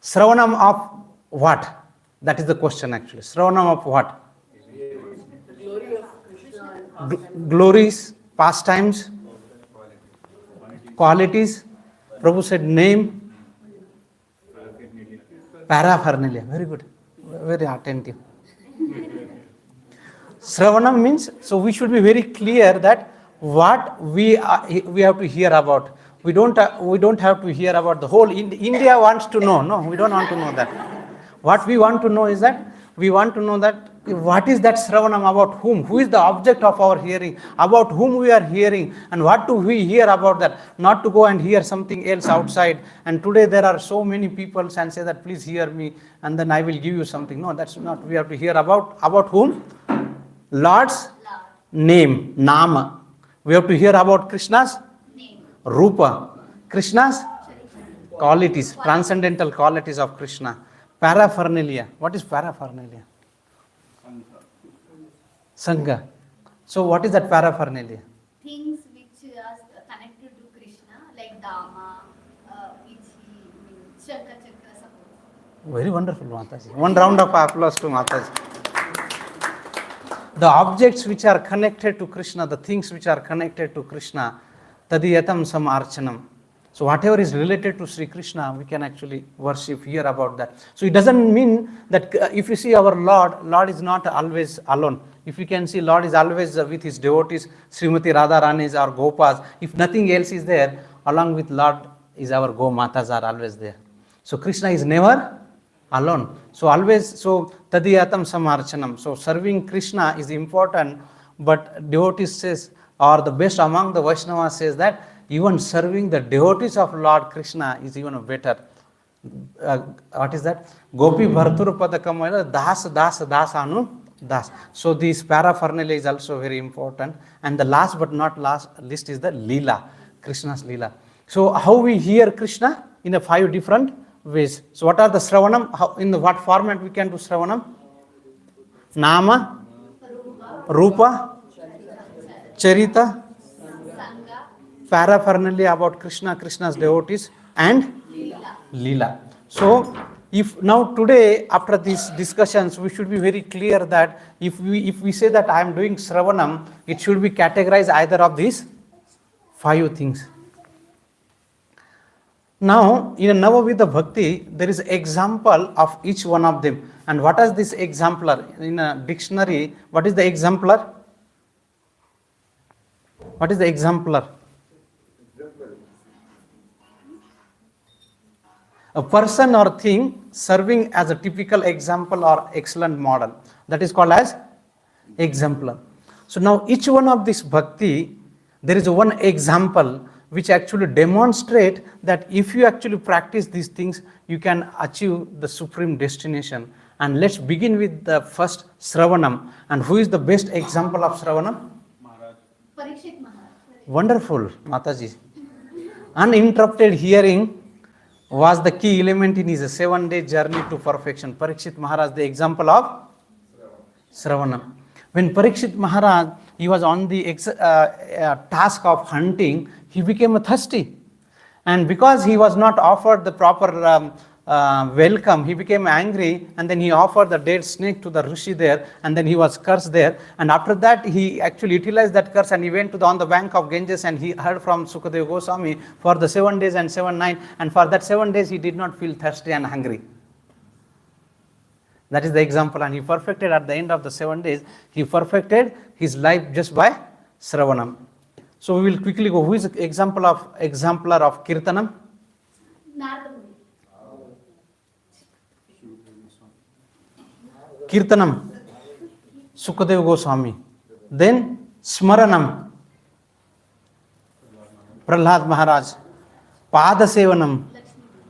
Shravanam of what? That is the question actually. Shravanam of what? Glory of Krishna and Glories, pastimes, qualities. Prabhu said name, paraphernalia. Very good. Very attentive. Shravanam means, so we should be very clear that what we have to hear about. We don't have to hear about the whole. India wants to know. No, we don't want to know that. What we want to know is that we want to know that what is that Shravanam, about whom? Who is the object of our hearing? About whom we are hearing, and what do we hear about that? Not to go and hear something else outside. And today there are so many people and say that please hear me and then I will give you something. No, that's not. We have to hear about whom? Lord's name, Nama. We have to hear about Krishna's Name. Rupa. Krishna's qualities, transcendental qualities of Krishna. Paraphernalia. What is paraphernalia? Sangha. So what is that paraphernalia? Things which are connected to Krishna, like Dama, Ichi, Shankar Chakra, suppose. Very wonderful, Mataji. One round of applause to Mataji. The objects which are connected to Krishna, the things which are connected to Krishna, tadiyatam samarchanam. So whatever is related to Sri Krishna, we can actually worship, hear about that. So it doesn't mean that if you see our Lord is not always alone. If you can see, Lord is always with his devotees, Srimati Radharanis or Gopas. If nothing else is there, along with Lord is our Go Matas are always there. So Krishna is never alone. So always, so tadiyatam samarchanam. So serving Krishna is important, but devotees says, or the best among the Vaishnavas says that even serving the devotees of Lord Krishna is even better. What is that? Gopi Bhartur Padakamayla Das Anu Das. So this paraphernalia is also very important. And the last but not least is the Leela, Krishna's Leela. So how we hear Krishna? In 5 different ways. So what are the Shravanam? In what format we can do Shravanam? Nama, Rupa, Charita, Sangha, paraphernalia about Krishna, Krishna's devotees, and Leela. So if now today after these discussions we should be very clear that if we say that I am doing Shravanam, it should be categorized either of these 5 things. Now in a Navavidha Bhakti there is example of each one of them. And what is this exemplar? In a dictionary, what is the exemplar? What is the exemplar? A person or thing serving as a typical example or excellent model. That is called as exemplar. So now each one of this bhakti, there is one example which actually demonstrate that if you actually practice these things, you can achieve the supreme destination. And let's begin with the first Shravanam. And who is the best example of Shravanam? Parikshit Maharaj. Wonderful, Mataji. Uninterrupted hearing was the key element in his 7-day journey to perfection. Parikshit Maharaj, the example of Shravanam. When Parikshit Maharaj, he was on the task of hunting, he became thirsty. And because he was not offered the proper welcome, he became angry, and then he offered the dead snake to the Rishi there, and then he was cursed there. And after that, he actually utilized that curse, and he went on the bank of Ganges, and he heard from Sukadeva Goswami for the 7 days and 7 nights, and for that 7 days he did not feel thirsty and hungry. That is the example, and he perfected at the end of the 7 days, he perfected his life just by Shravanam. So we will quickly go. Who is the exemplar of Kirtanam? Narada Kirtanam, Sukadeva Goswami. Then Smaranam, Prahlad Maharaj. Padasevanam,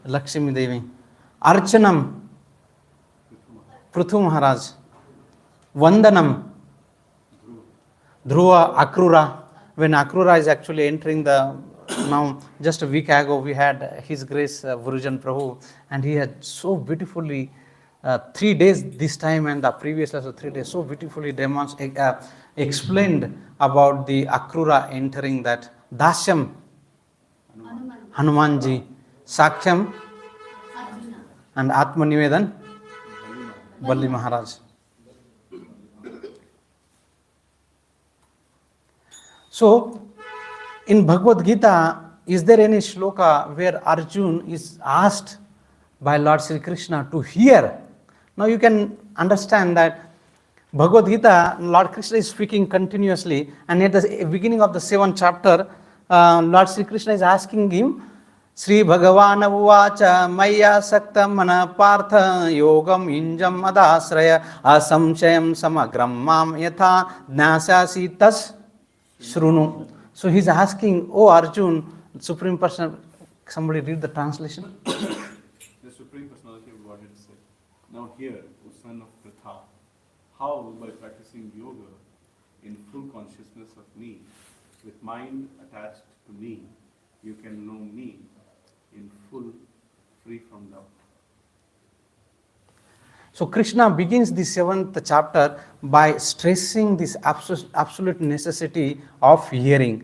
Lakshmi Devi. Archanam, Prithu Maharaj. Vandanam, Dhruva Akrura. When Akrura is actually entering the, now just a week ago we had His Grace Gurujan Prabhu, and he had so beautifully 3 days this time and the previous also 3 days so beautifully explained about the Akrura entering that. Dasyam, Hanumanji. Sakhyam Arjuna. and Atmanivedan, Balli Maharaj. So, in Bhagavad Gita, is there any shloka where Arjun is asked by Lord Sri Krishna to hear? Now you can understand that Bhagavad Gita, Lord Krishna is speaking continuously, and at the beginning of the 7th chapter, Lord Sri Krishna is asking him, Sri Bhagavana Uvacha Maya Saktam Mana Partha Yogam Injam Adasraya Asamshayam Samagram Mam Yatha Jnasasi Tas Shrunu. So he is asking, oh Arjun, Supreme Person, somebody read the translation. The Supreme Personality of Godhead said, now hear, O son of Pritha, how by practicing yoga in full consciousness of me, with mind attached to me, you can know me in full, free from doubt. So Krishna begins the 7th chapter by stressing this absolute necessity of hearing.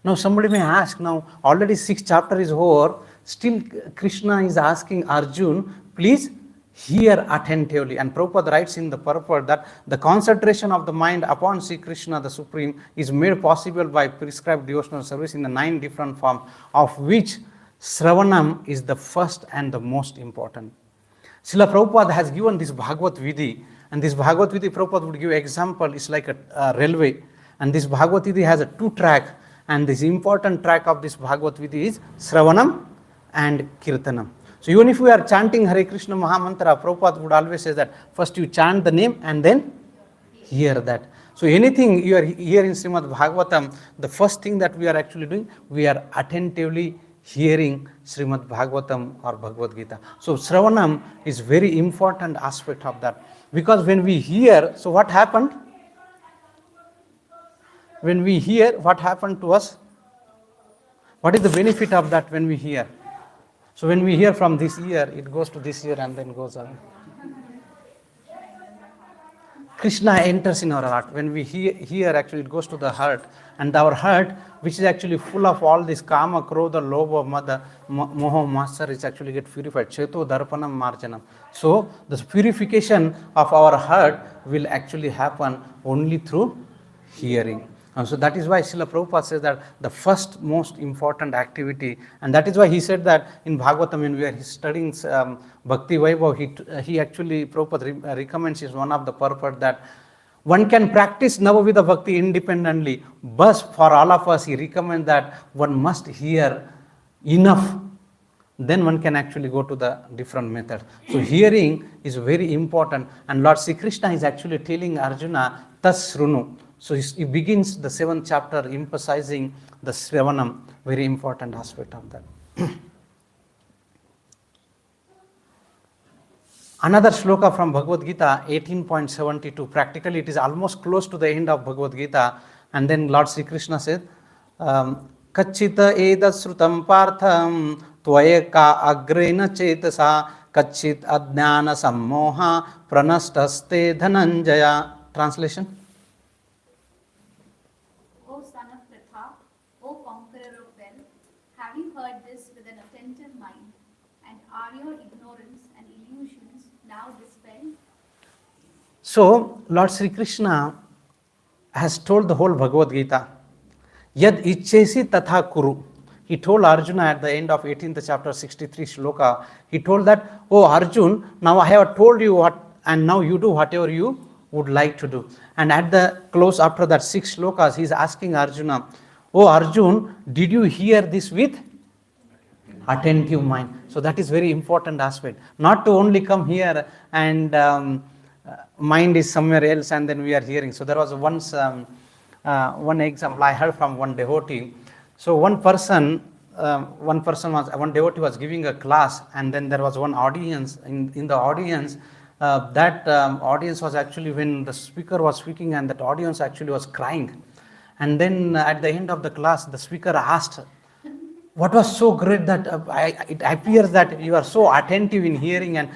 Now somebody may ask, now already 6th chapter is over, still Krishna is asking Arjun, please hear attentively. And Prabhupada writes in the purport that the concentration of the mind upon Sri Krishna the Supreme is made possible by prescribed devotional service in the 9 different forms, of which Shravanam is the first and the most important. Srila Prabhupada has given this Bhagavad Vidhi, and this Bhagavad Vidhi, Prabhupada would give example, it's like a railway, and this Bhagavad Vidhi has a 2 track, and this important track of this Bhagavad Vidhi is Shravanam and Kirtanam. So even if we are chanting Hare Krishna Mahamantra, Prabhupada would always say that first you chant the name and then hear that. So anything you are hearing in Srimad Bhagavatam, the first thing that we are actually doing, we are attentively hearing Srimad Bhagavatam or Bhagavad Gita. So Shravanam is very important aspect of that. Because when we hear, so what happened? When we hear, what happened to us? What is the benefit of that when we hear? So when we hear from this ear, it goes to this ear and then goes on. Krishna enters in our heart. When we hear, actually it goes to the heart. And our heart, which is actually full of all this kama, krodha, lobha, mada, moha, master, is actually get purified. Cheto, darpanam, marjanam. So the purification of our heart will actually happen only through hearing. And so that is why Srila Prabhupada says that the first most important activity, and that is why he said that in Bhagavatam when we are studying Bhakti Vaibhav, he actually, Prabhupada recommends is one of the purport that one can practice Navavidha Bhakti independently, but for all of us he recommends that one must hear enough, then one can actually go to the different methods. So hearing is very important, and Lord Sri Krishna is actually telling Arjuna, Tas Srunu. So he begins the 7th chapter emphasizing the Shravanam, very important aspect of that. Another shloka from Bhagavad Gita, 18.72. Practically it is almost close to the end of Bhagavad Gita. And then Lord Sri Krishna said, Kachita edasrutam partham tvayeka agrena chetasa kachit adnana sammoha pranastaste dhananjaya. Translation? are your ignorance and illusions now dispelled? So, Lord Sri Krishna has told the whole Bhagavad Gita, Yad Ichchesi Tatha Kuru. He told Arjuna at the end of 18th chapter, 63 shloka, he told that, oh Arjun, now I have told you what, and now you do whatever you would like to do. And at the close after that 6 shlokas, he is asking Arjuna, oh Arjun, did you hear this with attentive mind? So that is very important aspect. Not to only come here and mind is somewhere else and then we are hearing. So there was once one example I heard from one devotee. So one devotee was giving a class, and then there was one audience. In the audience, that audience was actually, when the speaker was speaking, and that audience actually was crying. And then at the end of the class, the speaker asked, what was so great that it appears that you are so attentive in hearing, and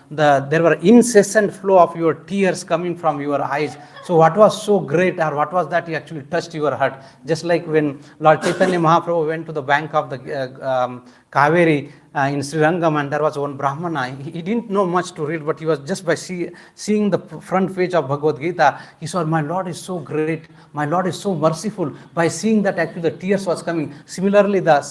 there were incessant flow of your tears coming from your eyes. So what was so great, or what was that actually touched your heart? Just like when Lord Chaitanya Mahaprabhu went to the bank of the Kaveri in Srirangam, and there was one Brahmana. He didn't know much to read, but he was just by seeing the front page of Bhagavad Gita, he saw, my Lord is so great, my Lord is so merciful. By seeing that, actually the tears was coming. Similarly, the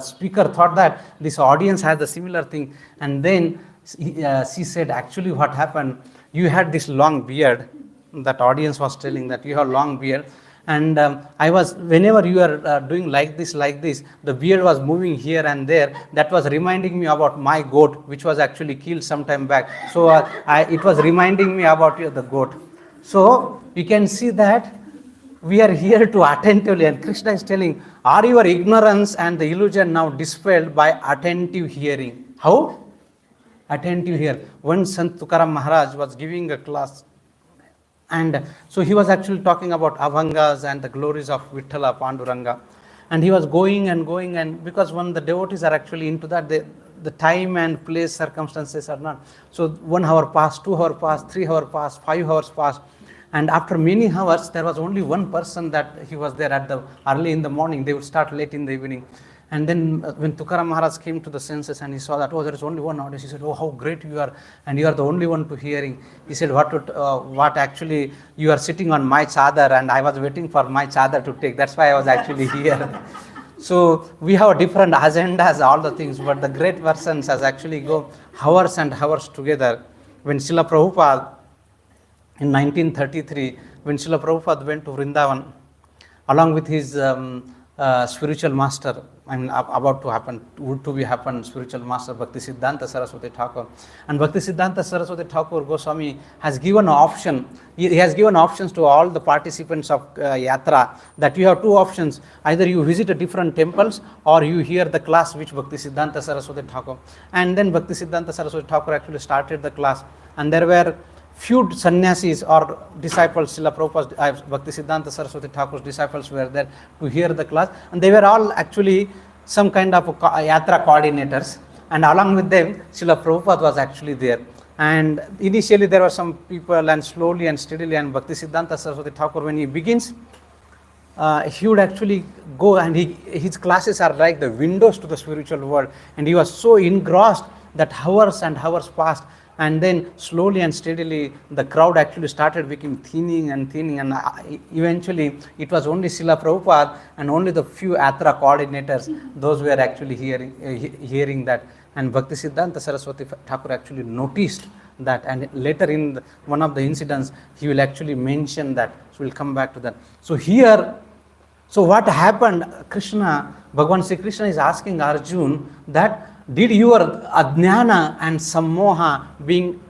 speaker thought that this audience has the similar thing, and then she said, actually what happened, you had this long beard. That audience was telling that you have long beard, and I was, whenever you are doing like this, the beard was moving here and there. That was reminding me about my goat, which was actually killed some time back. So it was reminding me about the goat. So you can see that we are here to attentively, and Krishna is telling, are your ignorance and the illusion now dispelled by attentive hearing? How? Attentive hearing. When Sant Tukaram Maharaj was giving a class, and so he was actually talking about Abhangas and the glories of Vitthala Panduranga. And he was going, and because when the devotees are actually into that, the time and place circumstances are not. So 1 hour passed, 2 hours passed, 3 hours passed, 5 hours passed. And after many hours, there was only one person that he was there at the early in the morning. They would start late in the evening. And then when Tukaram Maharaj came to the senses and he saw that, oh, there is only one audience, he said, oh, how great you are, and you are the only one to hearing. He said, what actually, you are sitting on my chadar, and I was waiting for my chadar to take. That's why I was actually here. So we have different agendas, all the things, but the great persons has actually go hours and hours together. When Srila Prabhupada, in 1933, when Srila Prabhupada went to Vrindavan, along with his spiritual master, about to happen, spiritual master Bhaktisiddhanta Saraswati Thakur. And Bhaktisiddhanta Saraswati Thakur Goswami has given an option. He has given options to all the participants of Yatra, that you have 2 options. Either you visit a different temples, or you hear the class which Bhaktisiddhanta Saraswati Thakur. And then Bhaktisiddhanta Saraswati Thakur actually started the class. And there were few sannyasis or disciples, Srila Prabhupada's, Bhaktisiddhanta Saraswati Thakur's disciples were there to hear the class, and they were all actually some kind of yatra coordinators, and along with them, Srila Prabhupada was actually there. And initially there were some people, and slowly and steadily, and Bhaktisiddhanta Saraswati Thakur, when he begins, he would actually go, and his classes are like the windows to the spiritual world, and he was so engrossed that hours and hours passed. And then slowly and steadily, the crowd actually started becoming thinning, and eventually it was only Srila Prabhupada and only the few Yatra coordinators, those were actually hearing that. And Bhaktisiddhanta Saraswati Thakur actually noticed that, and later in one of the incidents, he will actually mention that. So we'll come back to that. So what happened? Bhagavan Sri Krishna is asking Arjun that, did your ajnana and sammoha being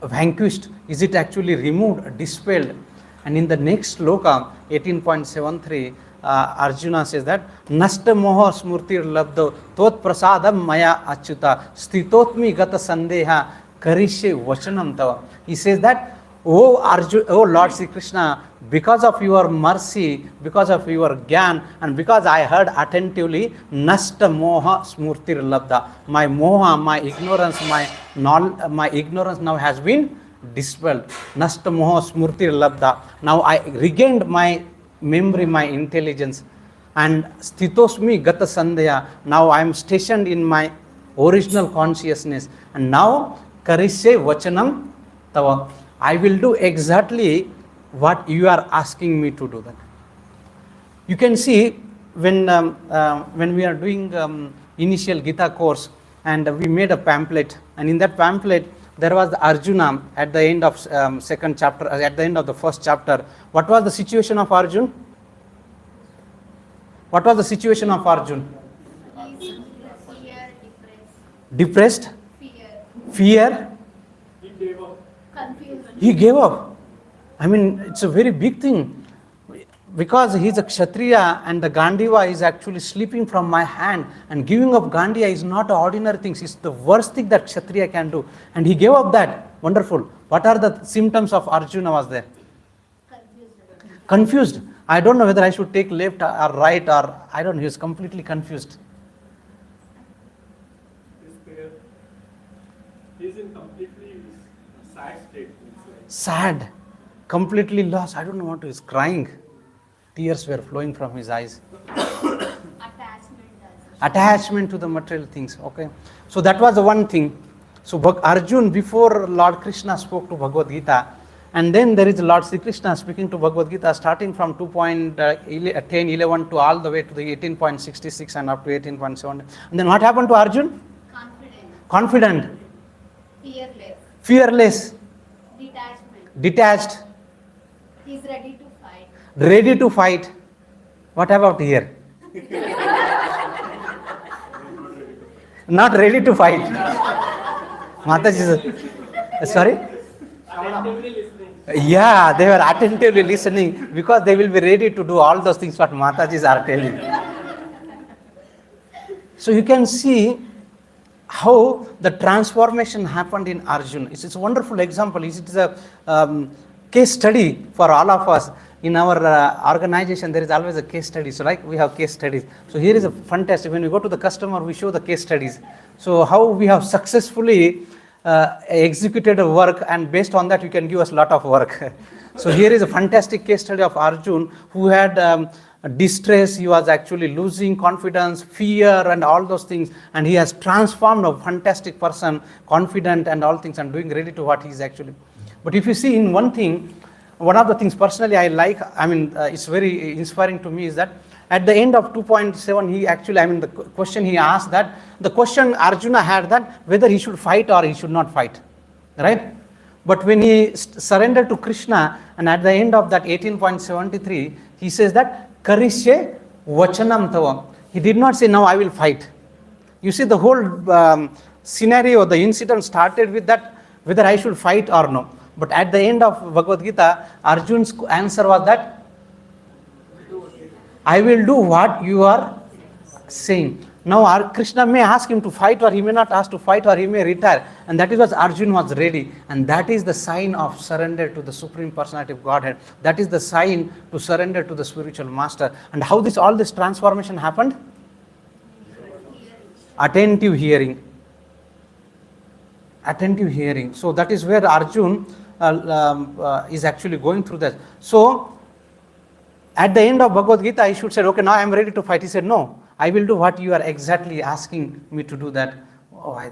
vanquished, is it actually removed, dispelled? And in the next sloka, 18.73, Arjuna says that, Nasta moha smurtir labdo tot prasadam maya achyuta stitotmi gata sandeha karishe vachanam tava. He says that, oh Lord Sri Krishna, because of your mercy, because of your gyan, and because I heard attentively, Nasta moha smurtir labda. My moha, my ignorance now has been dispelled. Nasta moha smurtir labda. Now I regained my memory, my intelligence. And stitosmi gata sandeya. Now I am stationed in my original consciousness. And now, karisye vachanam tava. I will do exactly what you are asking me to do that. You can see when we are doing initial Gita course, and we made a pamphlet, and in that pamphlet there was the Arjuna at the end of second chapter, at the end of the first chapter. What was the situation of Arjun? What was the situation of Arjun? He's fear, Depressed, fear, fear, confusion. he gave up. I mean, it's a very big thing. Because he's a Kshatriya and the Gandiva is actually slipping from my hand, and giving up Gandiva is not an ordinary thing. It's the worst thing that Kshatriya can do. And he gave up that. Wonderful. What are the symptoms of Arjuna was there? Confused. I don't know whether I should take left or right, or I don't know. He was completely confused. He's in completely sad state. Sad. Completely lost. I don't know what to do. He's crying. Tears were flowing from his eyes. Attachment to the material things. Okay. So that was the one thing. So Arjun, before Lord Krishna spoke to Bhagavad Gita, and then there is Lord Sri Krishna speaking to Bhagavad Gita, starting from 2.10.11 to all the way to the 18.66 and up to 18.7. And then what happened to Arjun? Confident. Fearless. Fearless. Detached. He's ready to fight. Ready to fight. What about here? Not ready to fight. Mataji, sorry? Yeah, they were attentively listening because they will be ready to do all those things what Matajis are telling. So you can see how the transformation happened in Arjun. It's a wonderful example. It is a case study for all of us. In our organization, there is always a case study. So like we have case studies. So here is a fantastic, when we go to the customer, we show the case studies. So how we have successfully executed a work, and based on that you can give us a lot of work. So here is a fantastic case study of Arjun, who had distress. He was actually losing confidence, fear and all those things, and he has transformed a fantastic person, confident and all things, and doing ready to what he is actually. But if you see in one thing, one of the things personally I like, it's very inspiring to me, is that at the end of 2.7, he actually, the question he asked, that the question Arjuna had, that whether he should fight or he should not fight, right? But when he surrendered to Krishna, and at the end of that 18.73, he says that Karishye Vachanam Tava. He did not say, now I will fight. You see, the whole scenario, the incident started with that, whether I should fight or no. But at the end of Bhagavad Gita, Arjun's answer was that I will do what you are saying. Now Krishna may ask him to fight, or he may not ask to fight, or he may retire. And that is what Arjun was ready. And that is the sign of surrender to the Supreme Personality of Godhead. That is the sign to surrender to the spiritual master. And how all this transformation happened? Attentive hearing. Attentive hearing. So that is where Arjun is actually going through that. So at the end of Bhagavad Gita, he should say, okay, now I am ready to fight. He said, no, I will do what you are exactly asking me to do that.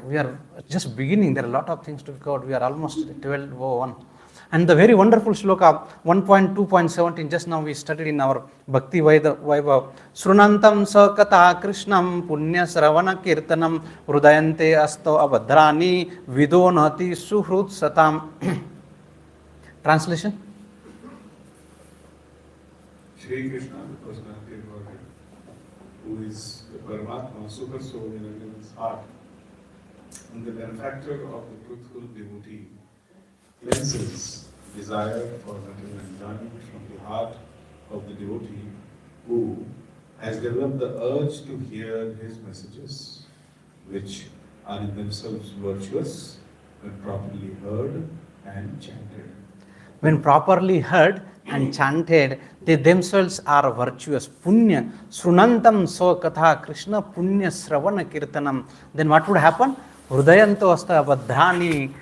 We are just beginning. There are a lot of things to be covered. We are almost 12:01. And the very wonderful shloka 1.2.17, just now we studied in our Bhakti Vaibhav. Srunantam sakata krishnam punya sravana kirtanam hrudayante asto abhadrani vidonati suhrut satam. Translation? Shri Krishna, the personality of Godhead, who is the Paramatma, super soul in everyone's heart, and the benefactor of the truthful devotee, cleanses desire for material enjoyment from the heart of the devotee who has developed the urge to hear his messages, which are in themselves virtuous when properly heard and chanted. When properly heard and chanted, they themselves are virtuous. Punya, srunantam so katha Krishna punya sravana kirtanam. Then what would happen? Hrudayanto asta abhadrani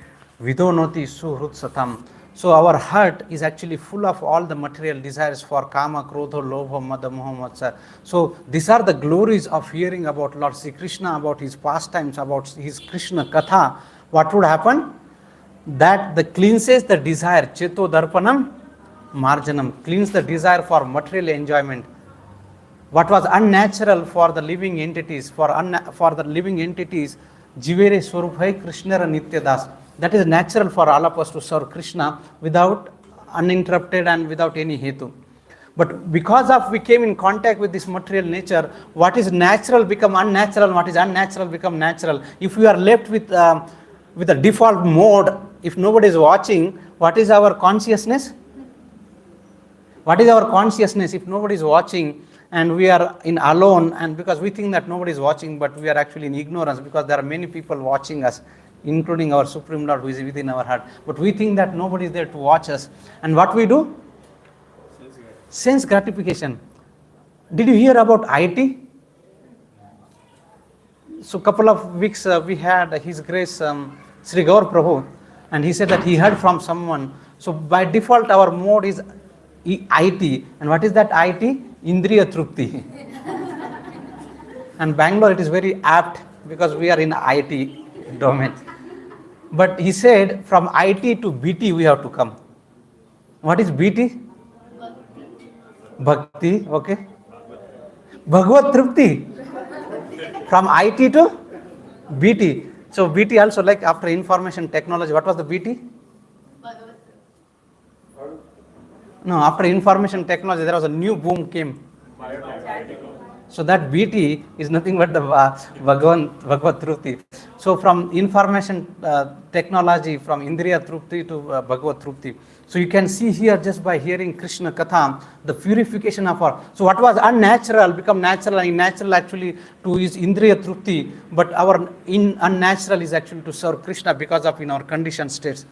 vidonoti suhrut satam. So our heart is actually full of all the material desires for kama, krodha, lobha, mada, moha, matsar. So these are the glories of hearing about Lord Sri Krishna, about his pastimes, about his Krishna katha. What would happen? That the cleanses the desire, cheto darpanam marjanam, cleans the desire for material enjoyment. What was unnatural for the living entities, for the living entities, jivere swarupai Krishna nitya das. That is natural for all of us to serve Krishna without uninterrupted and without any hetu. But because of we came in contact with this material nature, what is natural become unnatural, what is unnatural become natural. If we are left with a default mode, if nobody is watching, what is our consciousness? What is our consciousness if nobody is watching and we are in alone, and because we think that nobody is watching, but we are actually in ignorance because there are many people watching us, including our Supreme Lord who is within our heart. But we think that nobody is there to watch us. And what we do? Sense gratification. Did you hear about IT? So couple of weeks we had His Grace Sri Gaur Prabhu, and he said that he heard from someone. So by default our mode is IT. And what is that IT? Indriya Trupti. And Bangalore it is very apt because we are in IT domain. But he said from IT to BT we have to come. What is BT? Bhakti, okay. Bhagavad Trupti. From IT to BT. So BT also, like after information technology, what was the BT? No, after information technology there was a new boom came. So that BT is nothing but the Bhagavad Trupti. So from information technology, from Indriya Trupti to Bhagavad Trupti. So you can see here just by hearing Krishna Katha, the purification of our. So what was unnatural become natural, and natural actually to is Indriya Trupti, but our unnatural is actually to serve Krishna because of in our conditioned states.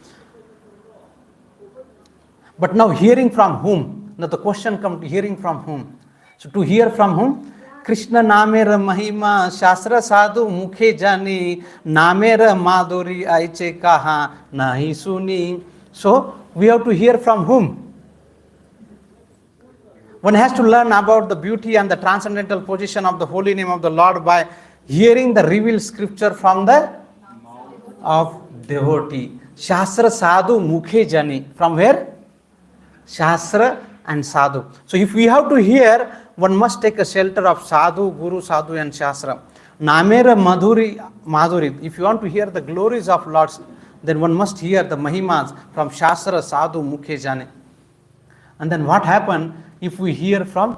But now hearing from whom? Now the question comes to hearing from whom? So to hear from whom? Krishna namera mahima shastra sadhu mukhe jani namera madhuri aiche kaha nahi suni. So we have to hear from whom? One has to learn about the beauty and the transcendental position of the holy name of the Lord by hearing the revealed scripture from the of devotee. Shastra sadhu mukhe jani. From where? Shastra and sadhu. So if we have to hear, one must take a shelter of sadhu, guru, sadhu and shastra. Namera madhuri. If you want to hear the glories of Lords, then one must hear the mahimas from shastra, sadhu, mukhe jane. And then what happened if we hear from?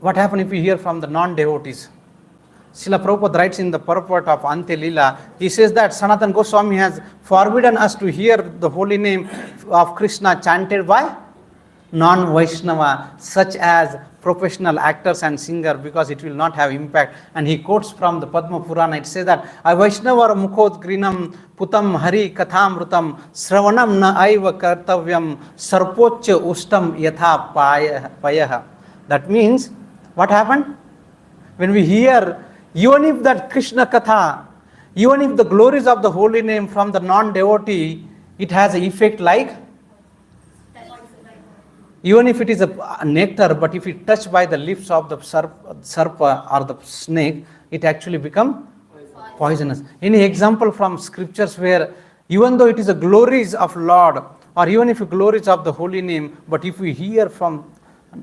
What happened if we hear from the non-devotees? Srila Prabhupada writes in the purport of Ante Leela, he says that Sanatana Goswami has forbidden us to hear the holy name of Krishna chanted by non-Vaishnava, such as professional actors and singers, because it will not have impact. And he quotes from the Padma Purana, it says that Vaishnava mukhod grinam putam hari kathamrutam Shravanam na aiva kartavyam sarpocha ustam yatha payaha. That means, what happened? When we hear, even if that Krishna Katha, even if the glories of the holy name from the non-devotee, it has an effect like, even if it is a nectar, but if it touched by the lips of the sarpa or the snake, it actually become poisonous. Any example from scriptures where even though it is the glories of Lord, or even if glories of the holy name, but if we hear from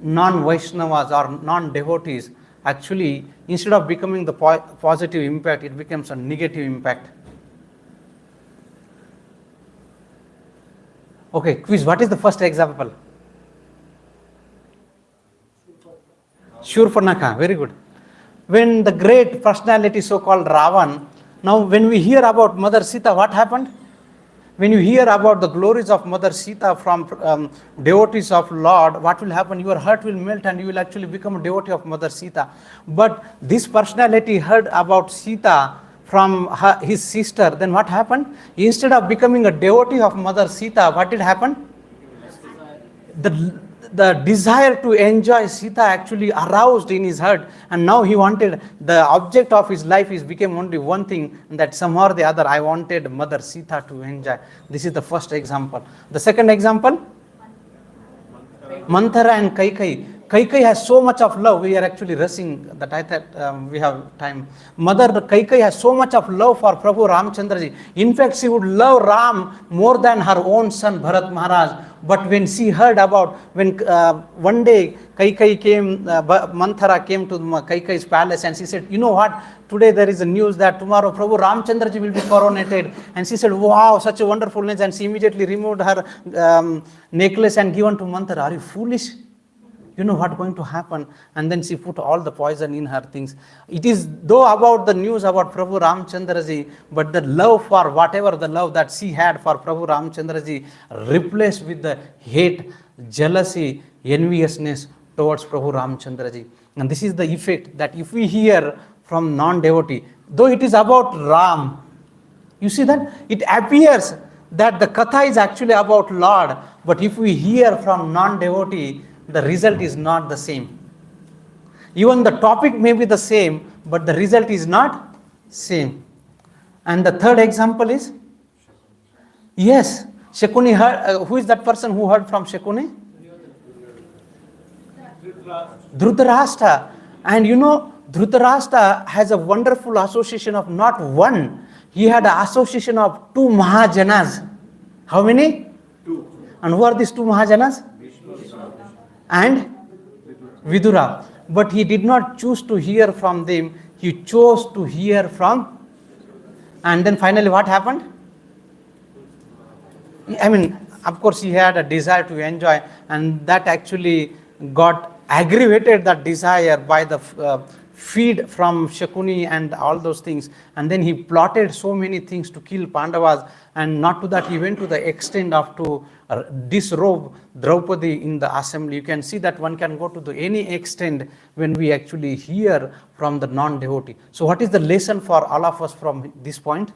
non-Vaishnavas or non-devotees, actually, instead of becoming the positive impact, it becomes a negative impact. Okay, quiz, what is the first example? Shurpanakha, very good. When the great personality, so-called Ravan, now when we hear about Mother Sita, what happened? When you hear about the glories of Mother Sita from devotees of Lord, what will happen? Your heart will melt and you will actually become a devotee of Mother Sita. But this personality heard about Sita from his sister, then what happened? Instead of becoming a devotee of Mother Sita, what did happen? the desire to enjoy Sita actually aroused in his heart, and now he wanted, the object of his life is became only one thing, that somehow or the other I wanted Mother Sita to enjoy. This is the first example. The second example, Manthara and Kaikai. Kaikai has so much of love. We are actually rushing that I thought we have time. Mother Kaikai has so much of love for Prabhu Ramchandraji. In fact, she would love Ram more than her own son Bharat Maharaj. But when she heard about, when one day Kaikai came, Manthara came to Kaikai's palace, and she said, you know what, today there is a news that tomorrow Prabhu Ramchandraji will be coronated. And she said, wow, such a wonderful news. And she immediately removed her necklace and given to Manthara. Are you foolish? You know what going to happen? And then she put all the poison in her things. It is though about the news about Prabhu Ramchandraji, but the love for whatever the love that she had for Prabhu Ramchandraji replaced with the hate, jealousy, enviousness towards Prabhu Ramchandraji. And this is the effect that if we hear from non-devotee, though it is about Ram, you see that it appears that the katha is actually about Lord, but if we hear from non-devotee, the result is not the same. Even the topic may be the same, but the result is not same. And the third example is, yes, Shakuni heard, who is that person who heard from Shakuni? Dhritarashtra. And you know, Dhritarashtra has a wonderful association of not one, he had an association of two Mahajanas. How many? Two. And who are these two Mahajanas? And Vidura. But he did not choose to hear from them, he chose to hear from. And then finally what happened? I mean, of course he had a desire to enjoy, and that actually got aggravated, that desire, by the feed from Shakuni and all those things. And then he plotted so many things to kill Pandavas, and not to that, he went to the extent of to disrobe Draupadi in the assembly. You can see that one can go to any extent when we actually hear from the non-devotee. So what is the lesson for all of us from this point?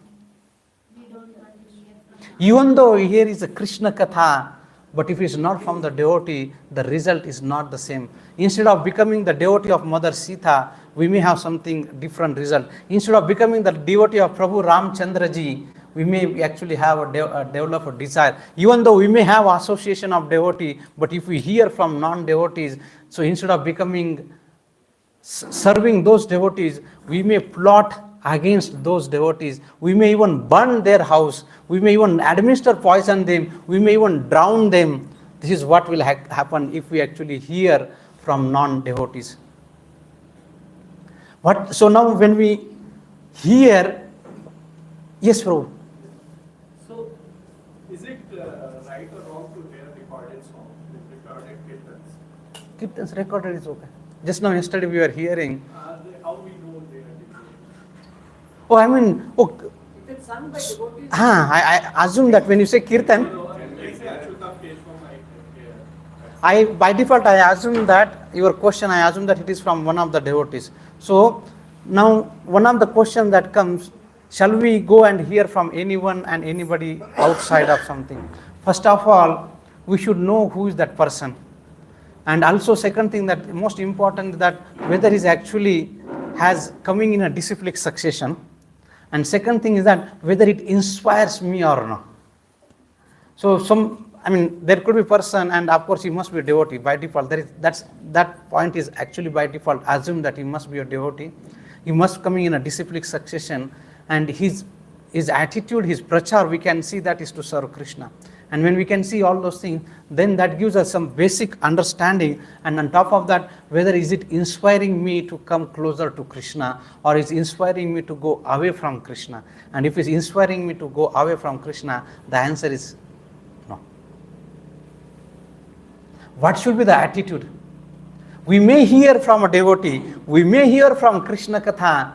We don't want to hear from Even though here is a Krishna Katha, but if it is not from the devotee, the result is not the same. Instead of becoming the devotee of Mother Sita, we may have something different result. Instead of becoming the devotee of Prabhu Ramchandraji, we may actually have develop a desire. Even though we may have association of devotee, but if we hear from non-devotees, so instead of becoming, serving those devotees, we may plot against those devotees. We may even burn their house. We may even administer poison them. We may even drown them. This is what will happen if we actually hear from non-devotees. So now when we hear, yes, Prabhu. So, is it right or wrong to hear recorded song, recorded kirtans? Kirtans recorded is okay. Just now yesterday we were hearing. How we know they are recorded? Oh, I mean, If it's sung by devotees, I assume that when you say kirtan, Let's say Achyuta Keshava might hear. by default I assume that your question, I assume that it is from one of the devotees. So now one of the questions that comes, shall we go and hear from anyone and anybody outside of something? First of all, we should know who is that person. And also second thing, that most important, that whether is actually has coming in a disciplic succession. And second thing is that whether it inspires me or not. So there could be person, and of course he must be a devotee by default. That point is actually by default assume that he must be a devotee. He must coming in a disciplic succession, and his attitude, his prachar, we can see that is to serve Krishna. And when we can see all those things, then that gives us some basic understanding. And on top of that, whether is it inspiring me to come closer to Krishna, or is inspiring me to go away from Krishna? And if it's inspiring me to go away from Krishna, the answer is no. What should be the attitude? We may hear from a devotee, we may hear from Krishna Katha,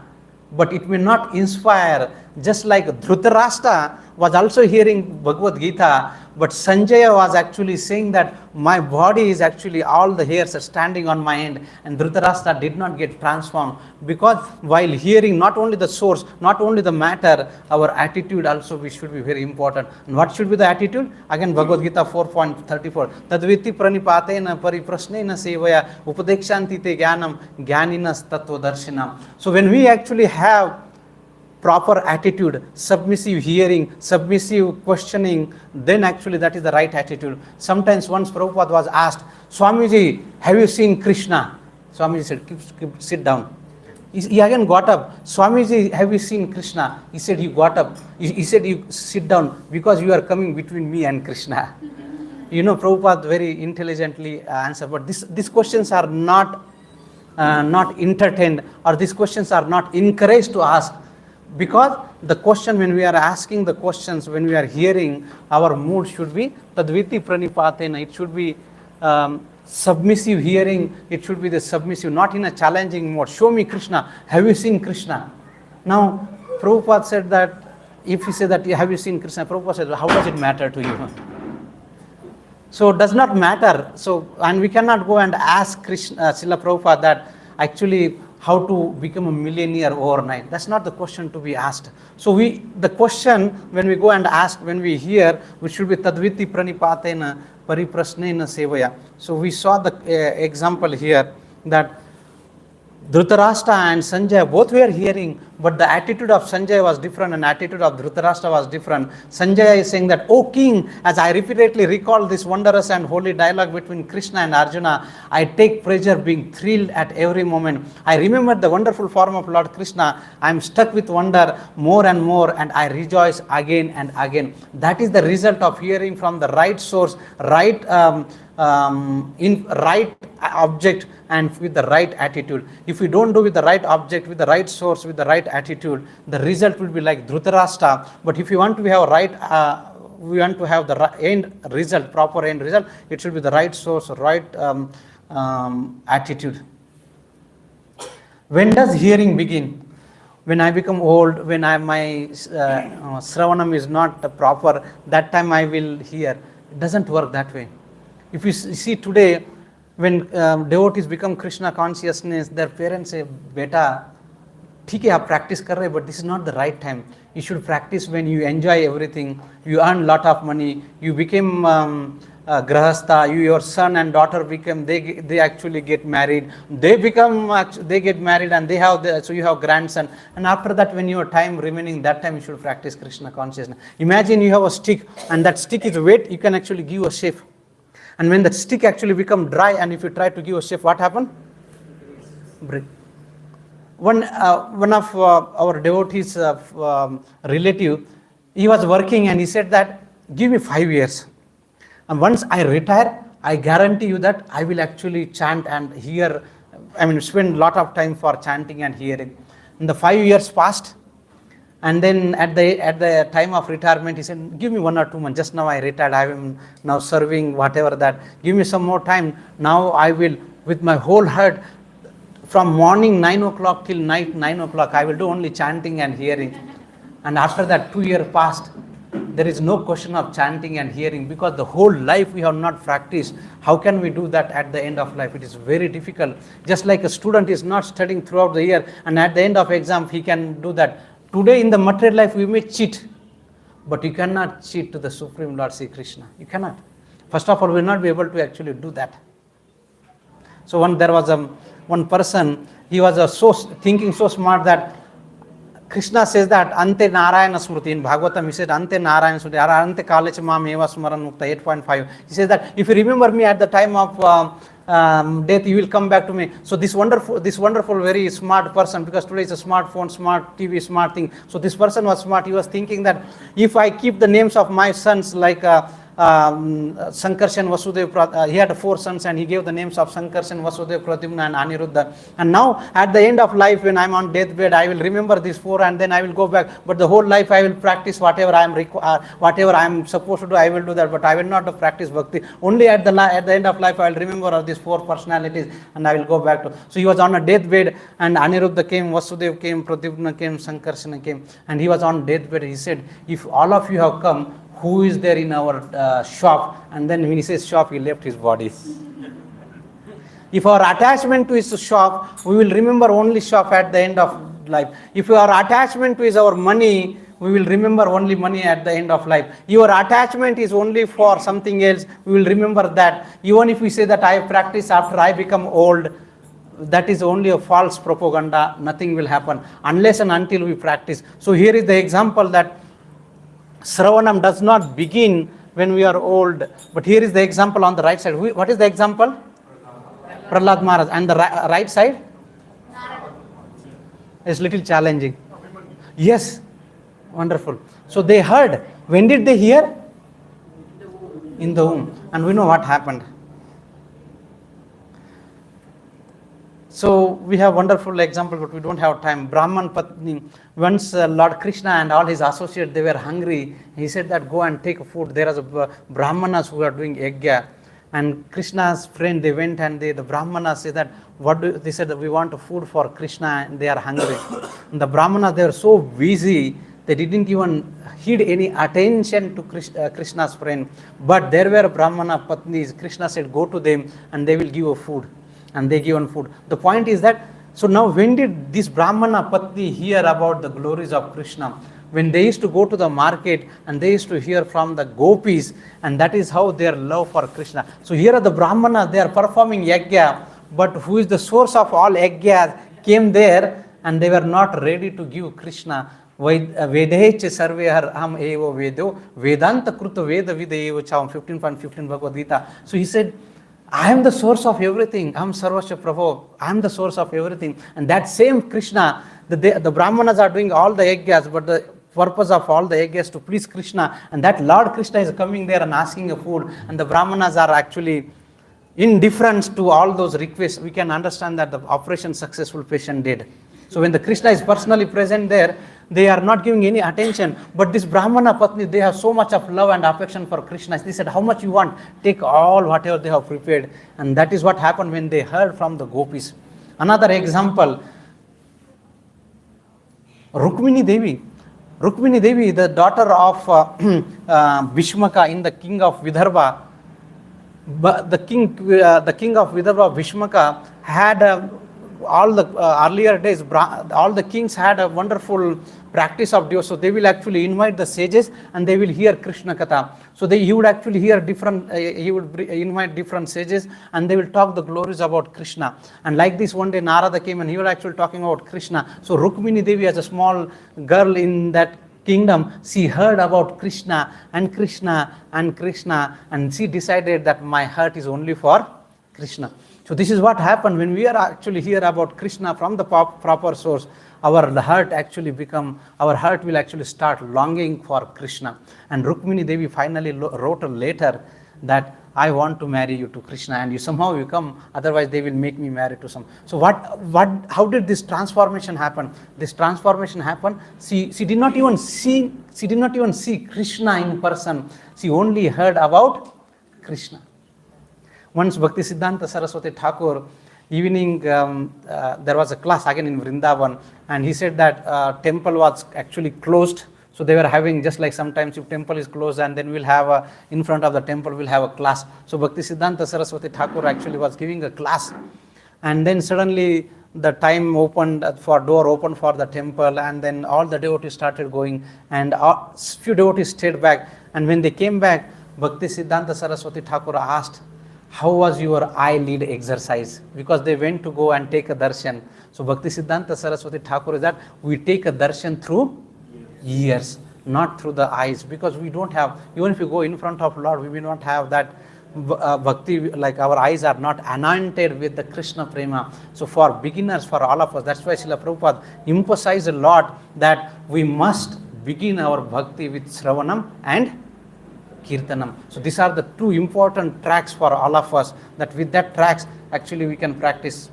but it may not inspire. Just like Dhritarashtra was also hearing Bhagavad Gita, But Sanjaya was actually saying that my body is actually all the hairs are standing on my end, and Dhritarashtra did not get transformed because while hearing not only the source, not only the matter, our attitude also we should be very important. And what should be the attitude? Again, Bhagavad Gita 4.34. Tadviti pranipatena pariprasnena sevaya upadekshantite jnanam jnaninas tattva darshanam. So when we actually have proper attitude, submissive hearing, submissive questioning, then actually that is the right attitude. Sometimes once Prabhupada was asked, Swamiji, have you seen Krishna? Swamiji said, sit down. He again got up. Swamiji, have you seen Krishna? He said, he got up. He said, you sit down because you are coming between me and Krishna. Prabhupada very intelligently answered, but these questions are not entertained, or these questions are not encouraged to ask. Because the question, when we are asking the questions, when we are hearing, our mood should be tadviti pranipatena. It should be submissive hearing. It should be the submissive, not in a challenging mode. Show me Krishna. Have you seen Krishna? Now, Prabhupada said that, if he said that, have you seen Krishna? Prabhupada said, how does it matter to you? So it does not matter. So, and we cannot go and ask Krishna, Srila Prabhupada that actually how to become a millionaire overnight. That's not the question to be asked. So the question when we go and ask, when we hear, which should be tadviti pranipatena pariprasnena sevaya. So we saw the example here that Dhritarashtra and Sanjaya both were hearing, but the attitude of Sanjaya was different and attitude of Dhritarashtra was different. Sanjaya is saying that, O king, as I repeatedly recall this wondrous and holy dialogue between Krishna and Arjuna, I take pleasure being thrilled at every moment. I remember the wonderful form of Lord Krishna. I am struck with wonder more and more, and I rejoice again and again. That is the result of hearing from the right source, right object, and with the right attitude. If we don't do with the right object, with the right source, with the right attitude, the result will be like Dhritarashtra. But if you want to have we want to have the end result, proper end result, it should be the right source, right attitude. When does hearing begin? When I become old, when my Shravanam is not proper, that time I will hear. It doesn't work that way. If you see today, when devotees become Krishna consciousness, their parents say, Beta, ठीक है आप practice कर रहे, but this is not the right time. You should practice when you enjoy everything, you earn lot of money, you became grahastha, your son and daughter become, they actually get married, they get married and they have, so you have grandson, and after that when your time remaining, that time you should practice Krishna consciousness. Imagine you have a stick and that stick is wet, you can actually give a shape. And when the stick actually become dry and if you try to give a shape, what happen? Break. One of our devotees relative, he was working and he said that, give me 5 years. And once I retire, I guarantee you that I will actually chant and hear, spend a lot of time for chanting and hearing. And the 5 years passed. And then at the time of retirement, he said, give me 1 or 2 months. Just now I retired. I am now serving whatever that. Give me some more time. Now I will, with my whole heart, from morning 9 o'clock till night 9 o'clock, I will do only chanting and hearing. And after that 2 years passed, there is no question of chanting and hearing because the whole life we have not practiced. How can we do that at the end of life? It is very difficult. Just like a student is not studying throughout the year and at the end of exam he can do that. Today in the material life we may cheat, but you cannot cheat to the Supreme Lord Sri Krishna. You cannot. First of all, we will not be able to actually do that. So there was one person, he was thinking so smart that Krishna says that Ante Narayana Smriti. In Bhagavatam he said Ante Narayana Smriti, Ante Kalecha Mam Eva Smaran Mukta 8.5. He says that if you remember me at the time of death, you will come back to me. So this wonderful, very smart person, because today is a smartphone, smart TV, smart thing. So this person was smart. He was thinking that if I keep the names of my sons like Sankarshan, Vasudev, he had 4 sons and he gave the names of Sankarshan, Vasudev, Pradyumna and Aniruddha. And now at the end of life, when I am on deathbed, I will remember these 4 and then I will go back. But the whole life I will practice whatever I am supposed to do, I will do that. But I will not practice bhakti. Only at the end of life I will remember all these 4 personalities and I will go back to. So he was on a deathbed and Aniruddha came, Vasudev came, Pradyumna came, Sankarshan came, and he was on deathbed. He said, if all of you have come, who is there in our shop, and then when he says shop, he left his body. If our attachment to his shop, we will remember only shop at the end of life. If our attachment to is our money, we will remember only money at the end of life. Your attachment is only for something else, we will remember that. Even if we say that I practice after I become old, that is only a false propaganda. Nothing will happen unless and until we practice. So here is the example that Shravanam does not begin when we are old. But here is the example on the right side. What is the example? Prahlad Maharaj. And the right side is little challenging. Yes, wonderful. So they heard. When did they hear? In the womb. And we know what happened. So we have wonderful example, but we don't have time. Brahman Patni, once Lord Krishna and all his associates, they were hungry. He said that go and take food. There are Brahmanas who are doing yajna. And Krishna's friend, they went and the Brahmanas said that, they said that we want food for Krishna and they are hungry. And the Brahmanas, they were so busy, they didn't even heed any attention to Krishna's friend. But there were Brahmana Patnis. Krishna said, go to them and they will give you food. And they given food. The point is that, so now when did this Brahmana Patni hear about the glories of Krishna? When they used to go to the market and they used to hear from the gopis, and that is how their love for Krishna. So here are the Brahmanas, they are performing yajna, but who is the source of all yajnas came there and they were not ready to give Krishna. Vedeche sarvehar aham evo vedo vedanta kruta veda videyo chavam 15.15 Bhagavad Gita. So he said, I am the source of everything. I am Sarvasya Prabhu. I am the source of everything. And that same Krishna, the Brahmanas are doing all the yajnas, but the purpose of all the yajnas to please Krishna. And that Lord Krishna is coming there and asking a food. And the Brahmanas are actually indifferent to all those requests. We can understand that the operation successful patient did. So when the Krishna is personally present there, they are not giving any attention. But this Brahmana Patni, they have so much of love and affection for Krishna. They said, how much you want? Take all whatever they have prepared. And that is what happened when they heard from the gopis. Another example, Rukmini Devi. Rukmini Devi, the daughter of Bhishmaka in the king of Vidarbha. But the king of Vidarbha, Bhishmaka, had all the earlier days, all the kings had a wonderful practice of devotion. So they will actually invite the sages and they will hear Krishna Katha. So he would actually hear he would invite different sages and they will talk the glories about Krishna. And like this, one day Narada came and he was actually talking about Krishna. So Rukmini Devi, as a small girl in that kingdom, she heard about Krishna and Krishna and Krishna, and she decided that my heart is only for Krishna. So this is what happened when we are actually hear about Krishna from the proper source. Our heart will actually start longing for Krishna. And Rukmini Devi finally wrote a letter that I want to marry you to Krishna, and you come, otherwise they will make me marry to some. So how did this transformation happen? This transformation happened. She did not even see Krishna in person. She only heard about Krishna. Once Bhakti Siddhanta Saraswati Thakur, evening, there was a class again in Vrindavan, and he said that temple was actually closed. So they were having, just like sometimes if temple is closed and then we'll have in front of the temple we'll have a class. So Bhakti Siddhanta Saraswati Thakur actually was giving a class. And then suddenly the time door opened for the temple, and then all the devotees started going, and a few devotees stayed back. And when they came back, Bhakti Siddhanta Saraswati Thakur asked, how was your eyelid exercise? Because they went to go and take a darshan. So Bhakti Siddhanta Saraswati Thakur is that we take a darshan through ears, not through the eyes, because we don't have, even if you go in front of Lord, we will not have that bhakti, like our eyes are not anointed with the Krishna prema. So for beginners, for all of us, that's why Srila Prabhupada emphasized a lot that we must begin our bhakti with Shravanam and Kirtanam. So these are the two important tracks for all of us, that with that tracks actually we can practice.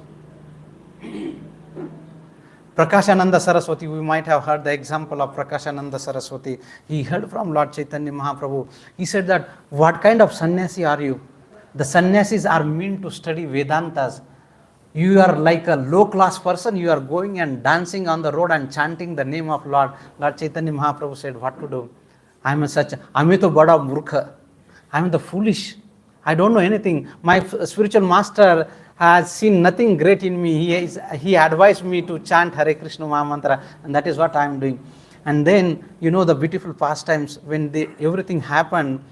Prakashananda Saraswati, we might have heard the example of Prakashananda Saraswati. He heard from Lord Chaitanya Mahaprabhu. He said that, what kind of sannyasi are you? The sannyasis are meant to study Vedantas. You are like a low class person, you are going and dancing on the road and chanting the name of Lord. Lord Chaitanya Mahaprabhu said, what to do? I'm to bada murkha. I'm the foolish. I don't know anything. My spiritual master has seen nothing great in me. He advised me to chant Hare Krishna Mahamantra, and that is what I am doing. And then, the beautiful pastimes when everything happened,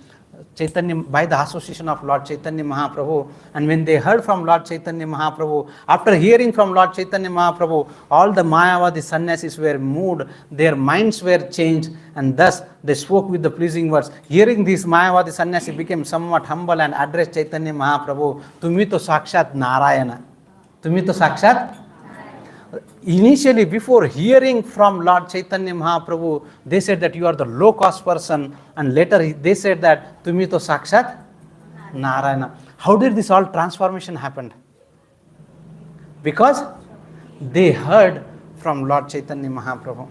Chaitanya, by the association of Lord Chaitanya Mahaprabhu, and when they heard from Lord Chaitanya Mahaprabhu, after hearing from Lord Chaitanya Mahaprabhu, all the Mayavadi sannyasis were moved, their minds were changed, and thus they spoke with the pleasing words. Hearing this, Mayavadi sannyasi became somewhat humble and addressed Chaitanya Mahaprabhu, Tumi to Sakshat Narayana. Tumi to Sakshat. Initially, before hearing from Lord Chaitanya Mahaprabhu, they said that you are the low-cost person, and later they said that Tumi to Sakshat Narayana. How did this all transformation happen? Because they heard from Lord Chaitanya Mahaprabhu.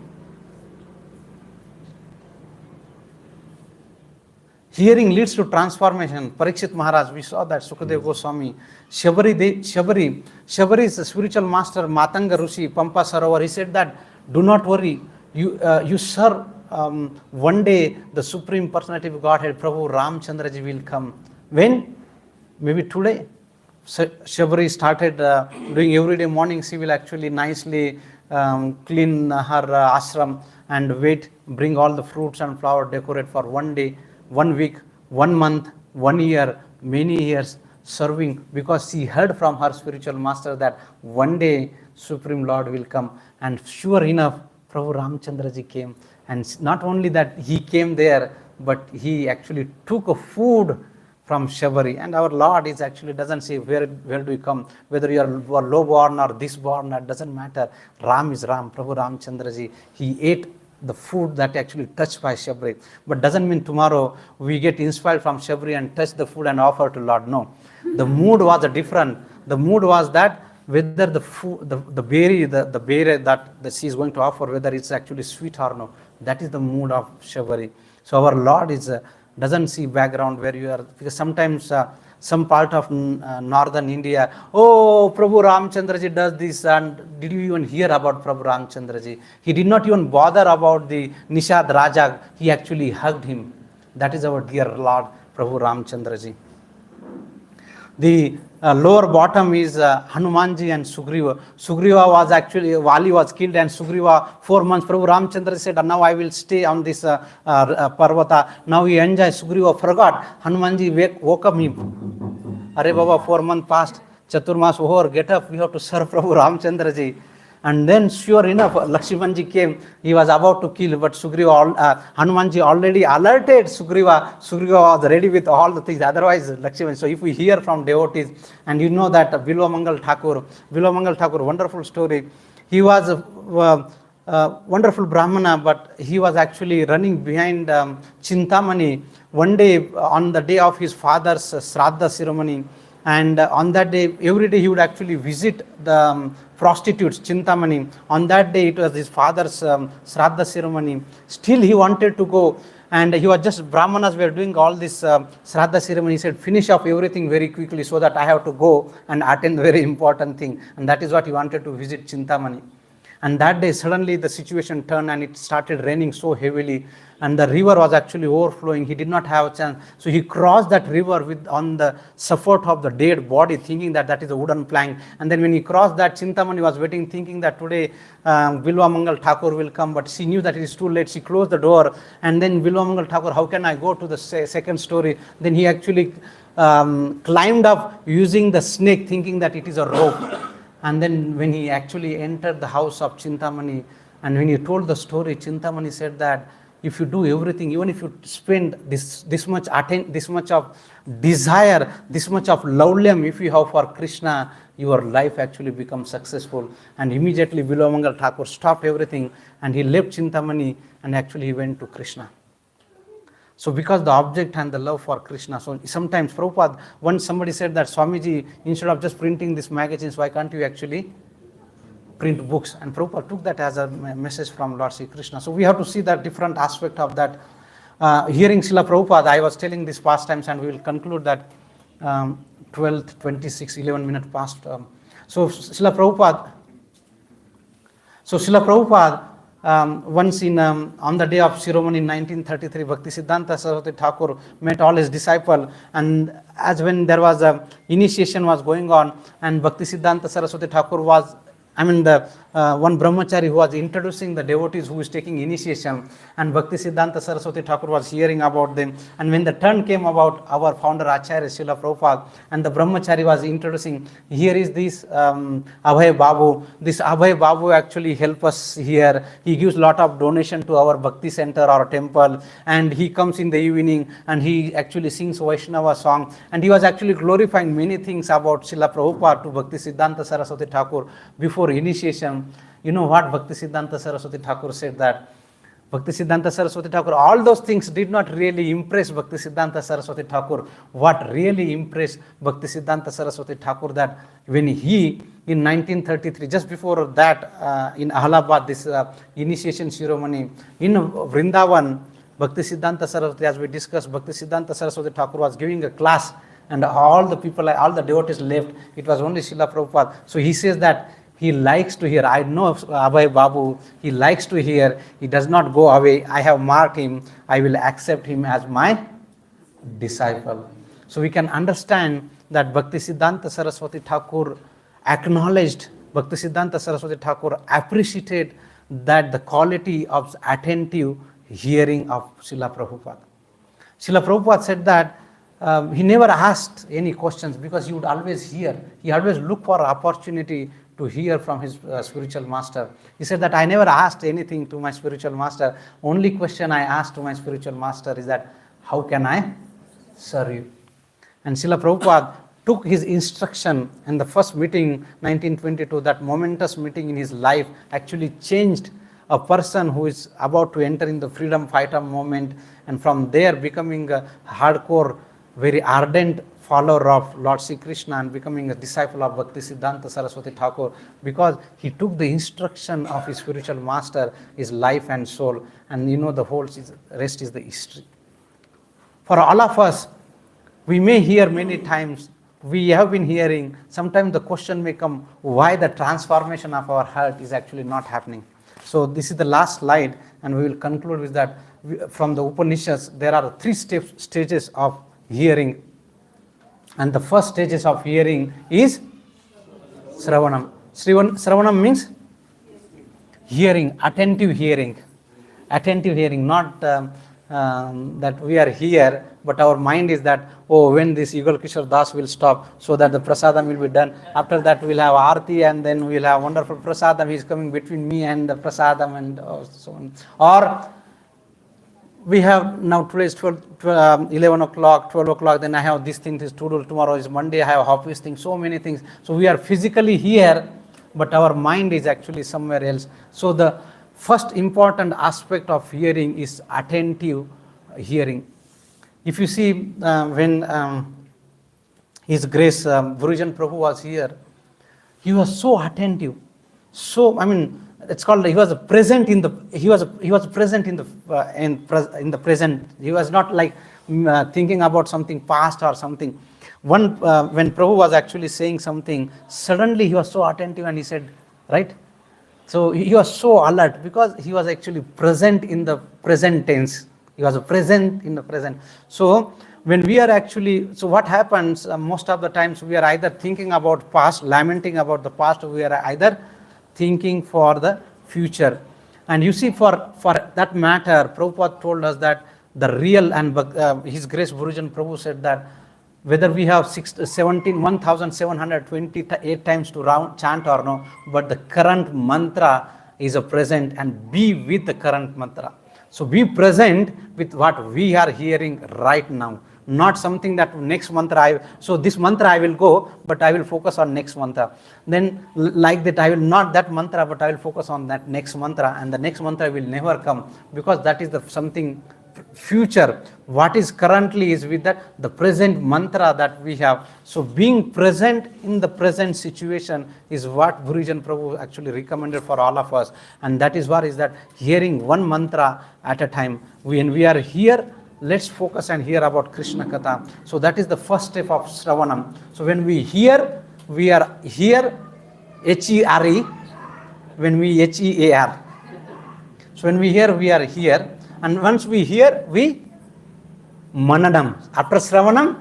Hearing leads to transformation. Parikshit Maharaj, we saw that Sukadev Goswami, Shabari's spiritual master, Matanga Rushi, Pampa Sarovar, he said that, do not worry, you serve, one day the Supreme Personality of Godhead, Prabhu Ramchandraji will come. When? Maybe today. Shabari started doing everyday morning, she will actually nicely clean her ashram and wait, bring all the fruits and flowers, decorate for one day, 1 week, 1 month, 1 year, many years serving, because she heard from her spiritual master that one day Supreme Lord will come. And sure enough, Prabhu Ramchandraji came. And not only that he came there, but he actually took a food from Shabari. And our Lord is actually doesn't say where do you come, whether you are low born or this born, that doesn't matter. Ram is Ram, Prabhu Ramchandraji. He ate the food that actually touched by Shabari. But doesn't mean tomorrow we get inspired from Shabari and touch the food and offer to Lord. No. The mood was different. The mood was that whether the food, the berry that she is going to offer, whether it's actually sweet or no. That is the mood of Shabari. So our Lord is doesn't see background where you are, because sometimes some part of northern India, oh, Prabhu Ramchandraji does this, and did you even hear about Prabhu Ramchandraji? He did not even bother about the Nishad Raja, he actually hugged him. That is our dear Lord, Prabhu Ramchandraji. The lower bottom is Hanumanji and Sugriva. Sugriva was actually, Vali was killed, and Sugriva 4 months, Prabhu Ramchandra said, now I will stay on this Parvata. Now he enjoys. Sugriva forgot. Hanumanji woke up him. Arey Baba, 4 months passed. Chaturmas over, get up, we have to serve Prabhu Ramchandraji. And then sure enough, Lakshmanji came, he was about to kill, but Hanumanji already alerted Sugriva. Sugriva was ready with all the things, otherwise Lakshman. So if we hear from devotees, and you know that Bilvamangal Thakur, wonderful story. He was a wonderful Brahmana, but he was actually running behind Chintamani. One day, on the day of his father's Shraddha ceremony, and on that day, every day he would actually visit the prostitutes, Chintamani. On that day, it was his father's Shraddha ceremony. Still he wanted to go, and he was just, Brahmanas were doing all this Shraddha ceremony. He said, finish up everything very quickly so that I have to go and attend the very important thing. And that is what he wanted to visit Chintamani. And that day, suddenly the situation turned and it started raining so heavily, and the river was actually overflowing. He did not have a chance. So he crossed that river on the support of the dead body, thinking that that is a wooden plank. And then when he crossed that, Chintamani was waiting, thinking that today Bilvamangal Thakur will come, but she knew that it is too late. She closed the door, and then Bilvamangal Thakur, how can I go to the second story? Then he actually climbed up using the snake, thinking that it is a rope. And then when he actually entered the house of Chintamani, and when he told the story, Chintamani said that if you do everything, even if you spend this much of desire, this much of laulyam, if you have for Krishna, your life actually becomes successful. And immediately Bilvamangal Thakur stopped everything, and he left Chintamani, and actually he went to Krishna. So because the object and the love for Krishna. So sometimes Prabhupada, once somebody said that, Swamiji, instead of just printing these magazines, why can't you actually print books? And Prabhupada took that as a message from Lord Sri Krishna. So we have to see that different aspect of that. Hearing Srila Prabhupada, I was telling these pastimes, and we will conclude that 12:26, 11 minutes past. So Srila Prabhupada, once on the day of Shravanam in 1933, Bhakti Siddhanta Saraswati Thakur met all his disciples, and as when there was a initiation was going on, and Bhakti Siddhanta Saraswati Thakur was, the one brahmachari who was introducing the devotees who is taking initiation, and Bhakti Siddhanta Saraswati Thakur was hearing about them. And when the turn came about our founder Acharya Srila Prabhupada, and the brahmachari was introducing, here is this Abhay Babu. This Abhay Babu actually help us here. He gives lot of donation to our Bhakti center or temple, and he comes in the evening and he actually sings Vaishnava song, and he was actually glorifying many things about Srila Prabhupada to Bhakti Siddhanta Saraswati Thakur before initiation. You know what Bhakti Siddhanta Saraswati Thakur said? That Bhakti Siddhanta Saraswati Thakur, all those things did not really impress Bhakti Siddhanta Saraswati Thakur. What really impressed Bhakti Siddhanta Saraswati Thakur, that when he in 1933, just before that in Allahabad, this initiation ceremony in Vrindavan, Bhakti Siddhanta Saraswati, as we discussed, Bhakti Siddhanta Saraswati Thakur was giving a class, and all the people, all the devotees left. It was only Srila Prabhupada. So he says that he likes to hear. I know Abhay Babu, he likes to hear. He does not go away. I have marked him. I will accept him as my disciple. So we can understand that Bhakti Siddhanta Saraswati Thakur acknowledged, Bhakti Siddhanta Saraswati Thakur appreciated that the quality of attentive hearing of Srila Prabhupada. Srila Prabhupada said that he never asked any questions because he would always hear. He always looked for opportunity to hear from his spiritual master. He said that I never asked anything to my spiritual master. Only question I asked to my spiritual master is that, how can I serve you? And Srila Prabhupada took his instruction, and the first meeting, 1922, that momentous meeting in his life actually changed a person who is about to enter in the freedom fighter movement, and from there becoming a hardcore, very ardent follower of Lord Sri Krishna and becoming a disciple of Bhakti Siddhanta Saraswati Thakur, because he took the instruction of his spiritual master, his life and soul, and the whole rest is the history. For all of us, we may hear many times, we have been hearing, sometimes the question may come, why the transformation of our heart is actually not happening. So this is the last slide, and we will conclude with that. From the Upanishads, there are three stages of hearing. And the first stages of hearing is Shravanam. Shravanam means hearing, attentive hearing. Attentive hearing, not that we are here, but our mind is that, when this Yugal Kishore Das will stop, so that the prasadam will be done. After that we'll have arti, and then we'll have wonderful prasadam. He is coming between me and the prasadam, and so on. Or we have now today is 11 o'clock, 12 o'clock, then I have this thing to do, tomorrow is Monday, I have office thing, so many things. So we are physically here, but our mind is actually somewhere else. So the first important aspect of hearing is attentive hearing. If you see when His Grace Gurujan Prabhu was here, he was so attentive. So it's called, he was present in the present. He was not like thinking about something past or something. When Prabhu was actually saying something, suddenly he was so attentive and he said, right? So he was so alert because he was actually present in the present tense. He was present in the present. So when we are actually, so what happens most of the times, we are either thinking about past, lamenting about the past, or we are either thinking for the future. And you see, for that matter, Prabhupada told us that the real, and His Grace Gurujan Prabhu said that whether we have 1,728 times to chant or no, but the current mantra is a present, and be with the current mantra. So be present with what we are hearing right now. Not something that next mantra, so this mantra I will go, but I will focus on next mantra. Then like that, I will not that mantra, but I will focus on that next mantra, and the next mantra will never come, because that is the something future. What is currently is with that the present mantra that we have. So being present in the present situation is what Gurujan Prabhu actually recommended for all of us, and that is what is that hearing one mantra at a time. When we are here, let's focus and hear about Krishna Katha. So that is the first step of Shravanam. So when we hear, we are here, H-E-R-E, when we H-E-A-R. So when we hear, we are here. And once we hear, we mananam. After Shravanam,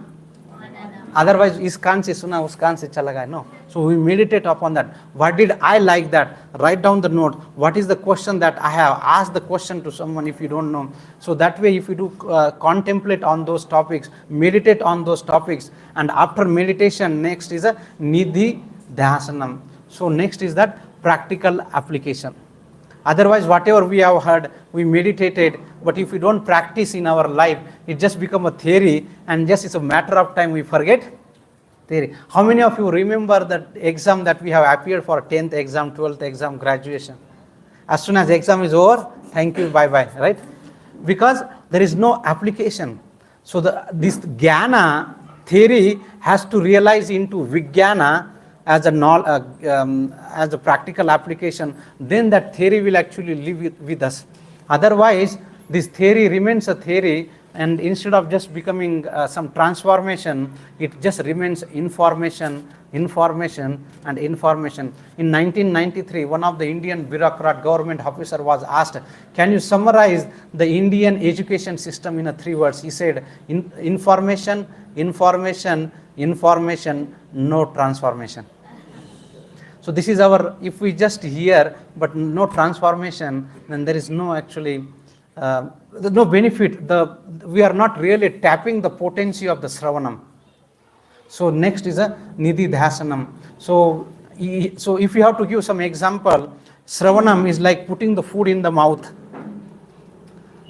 otherwise, is कान से सुना उस कान से चला गया. No. So we meditate upon that. What did I like that? Write down the note. What is the question that I have? Ask the question to someone if you don't know. So that way, if you do contemplate on those topics, meditate on those topics, and after meditation, next is a nidhi dhyasanam. So next is that practical application. Otherwise, whatever we have heard, we meditated, but if we don't practice in our life, it just become a theory, and just it's a matter of time we forget theory. How many of you remember that exam that we have appeared for 10th exam, 12th exam, graduation? As soon as exam is over, thank you, bye-bye, right? Because there is no application. So this jnana theory has to realize into vijnana as a practical application, then that theory will actually live with us. Otherwise, this theory remains a theory, and instead of just becoming some transformation, it just remains information, and information. In 1993, one of the Indian bureaucrat, government officer was asked, can you summarize the Indian education system in 3 words? He said, information, no transformation. So this is our, if we just hear but no transformation, then there is no actually, no benefit. We are not really tapping the potency of the Shravanam. So next is a nidhi dhyasanam. So if you have to give some example, Shravanam is like putting the food in the mouth.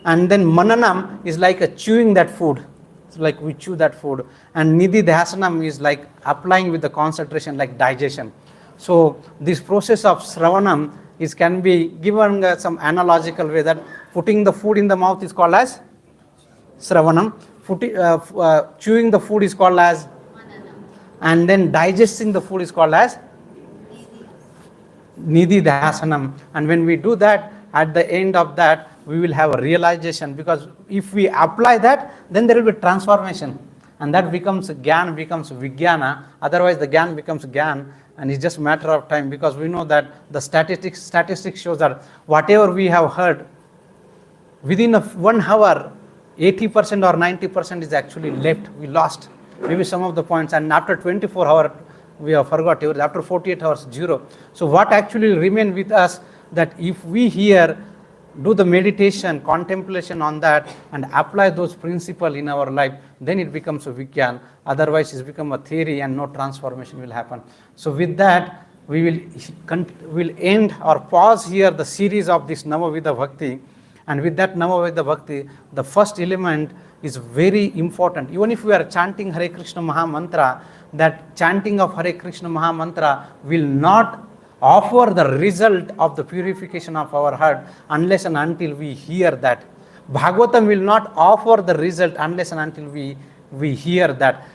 And then mananam is like chewing that food. It's like we chew that food. And nidhi dhyasanam is like applying with the concentration, like digestion. So this process of Shravanam can be given some analogical way, that putting the food in the mouth is called as Shravanam, chewing the food is called as, and then digesting the food is called as nidhi dhyasanam. And when we do that, at the end of that, we will have a realization, because if we apply that, then there will be transformation, and that becomes gyan, becomes vijnana. Otherwise the gyan becomes gyan, and it's just a matter of time, because we know that the statistics shows that whatever we have heard, within 1 hour, 80% or 90% is actually left. We lost maybe some of the points, and after 24 hours, we have forgot. After 48 hours, 0. So what actually remain with us, that if we here do the meditation, contemplation on that, and apply those principles in our life, then it becomes a Vijnan. Otherwise, it's become a theory, and no transformation will happen. So with that, we will end or pause here the series of this Navavidha Bhakti. And with that Navavidha Bhakti, the first element is very important. Even if we are chanting Hare Krishna Maha Mantra, that chanting of Hare Krishna Maha Mantra will not offer the result of the purification of our heart unless and until we hear that. Bhagavatam will not offer the result unless and until we hear that.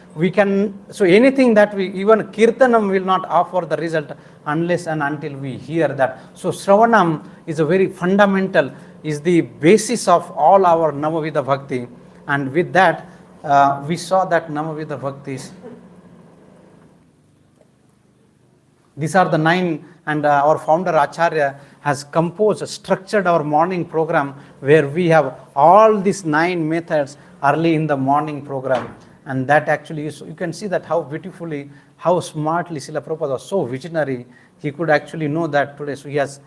So anything that even Kirtanam will not offer the result unless and until we hear that. So Shravanam is a very fundamental, is the basis of all our Navavidha Bhakti. And with that, we saw that Navavidha Bhaktis. These are the 9, and our founder Acharya has composed, structured our morning program, where we have all these 9 methods early in the morning program. And that actually is, you can see that how beautifully, how smartly Srila Prabhupada was so visionary. He could actually know that today. So he has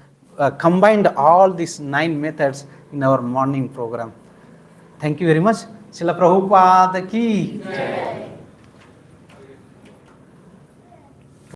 combined all these 9 methods in our morning program. Thank you very much. Srila Prabhupada ki.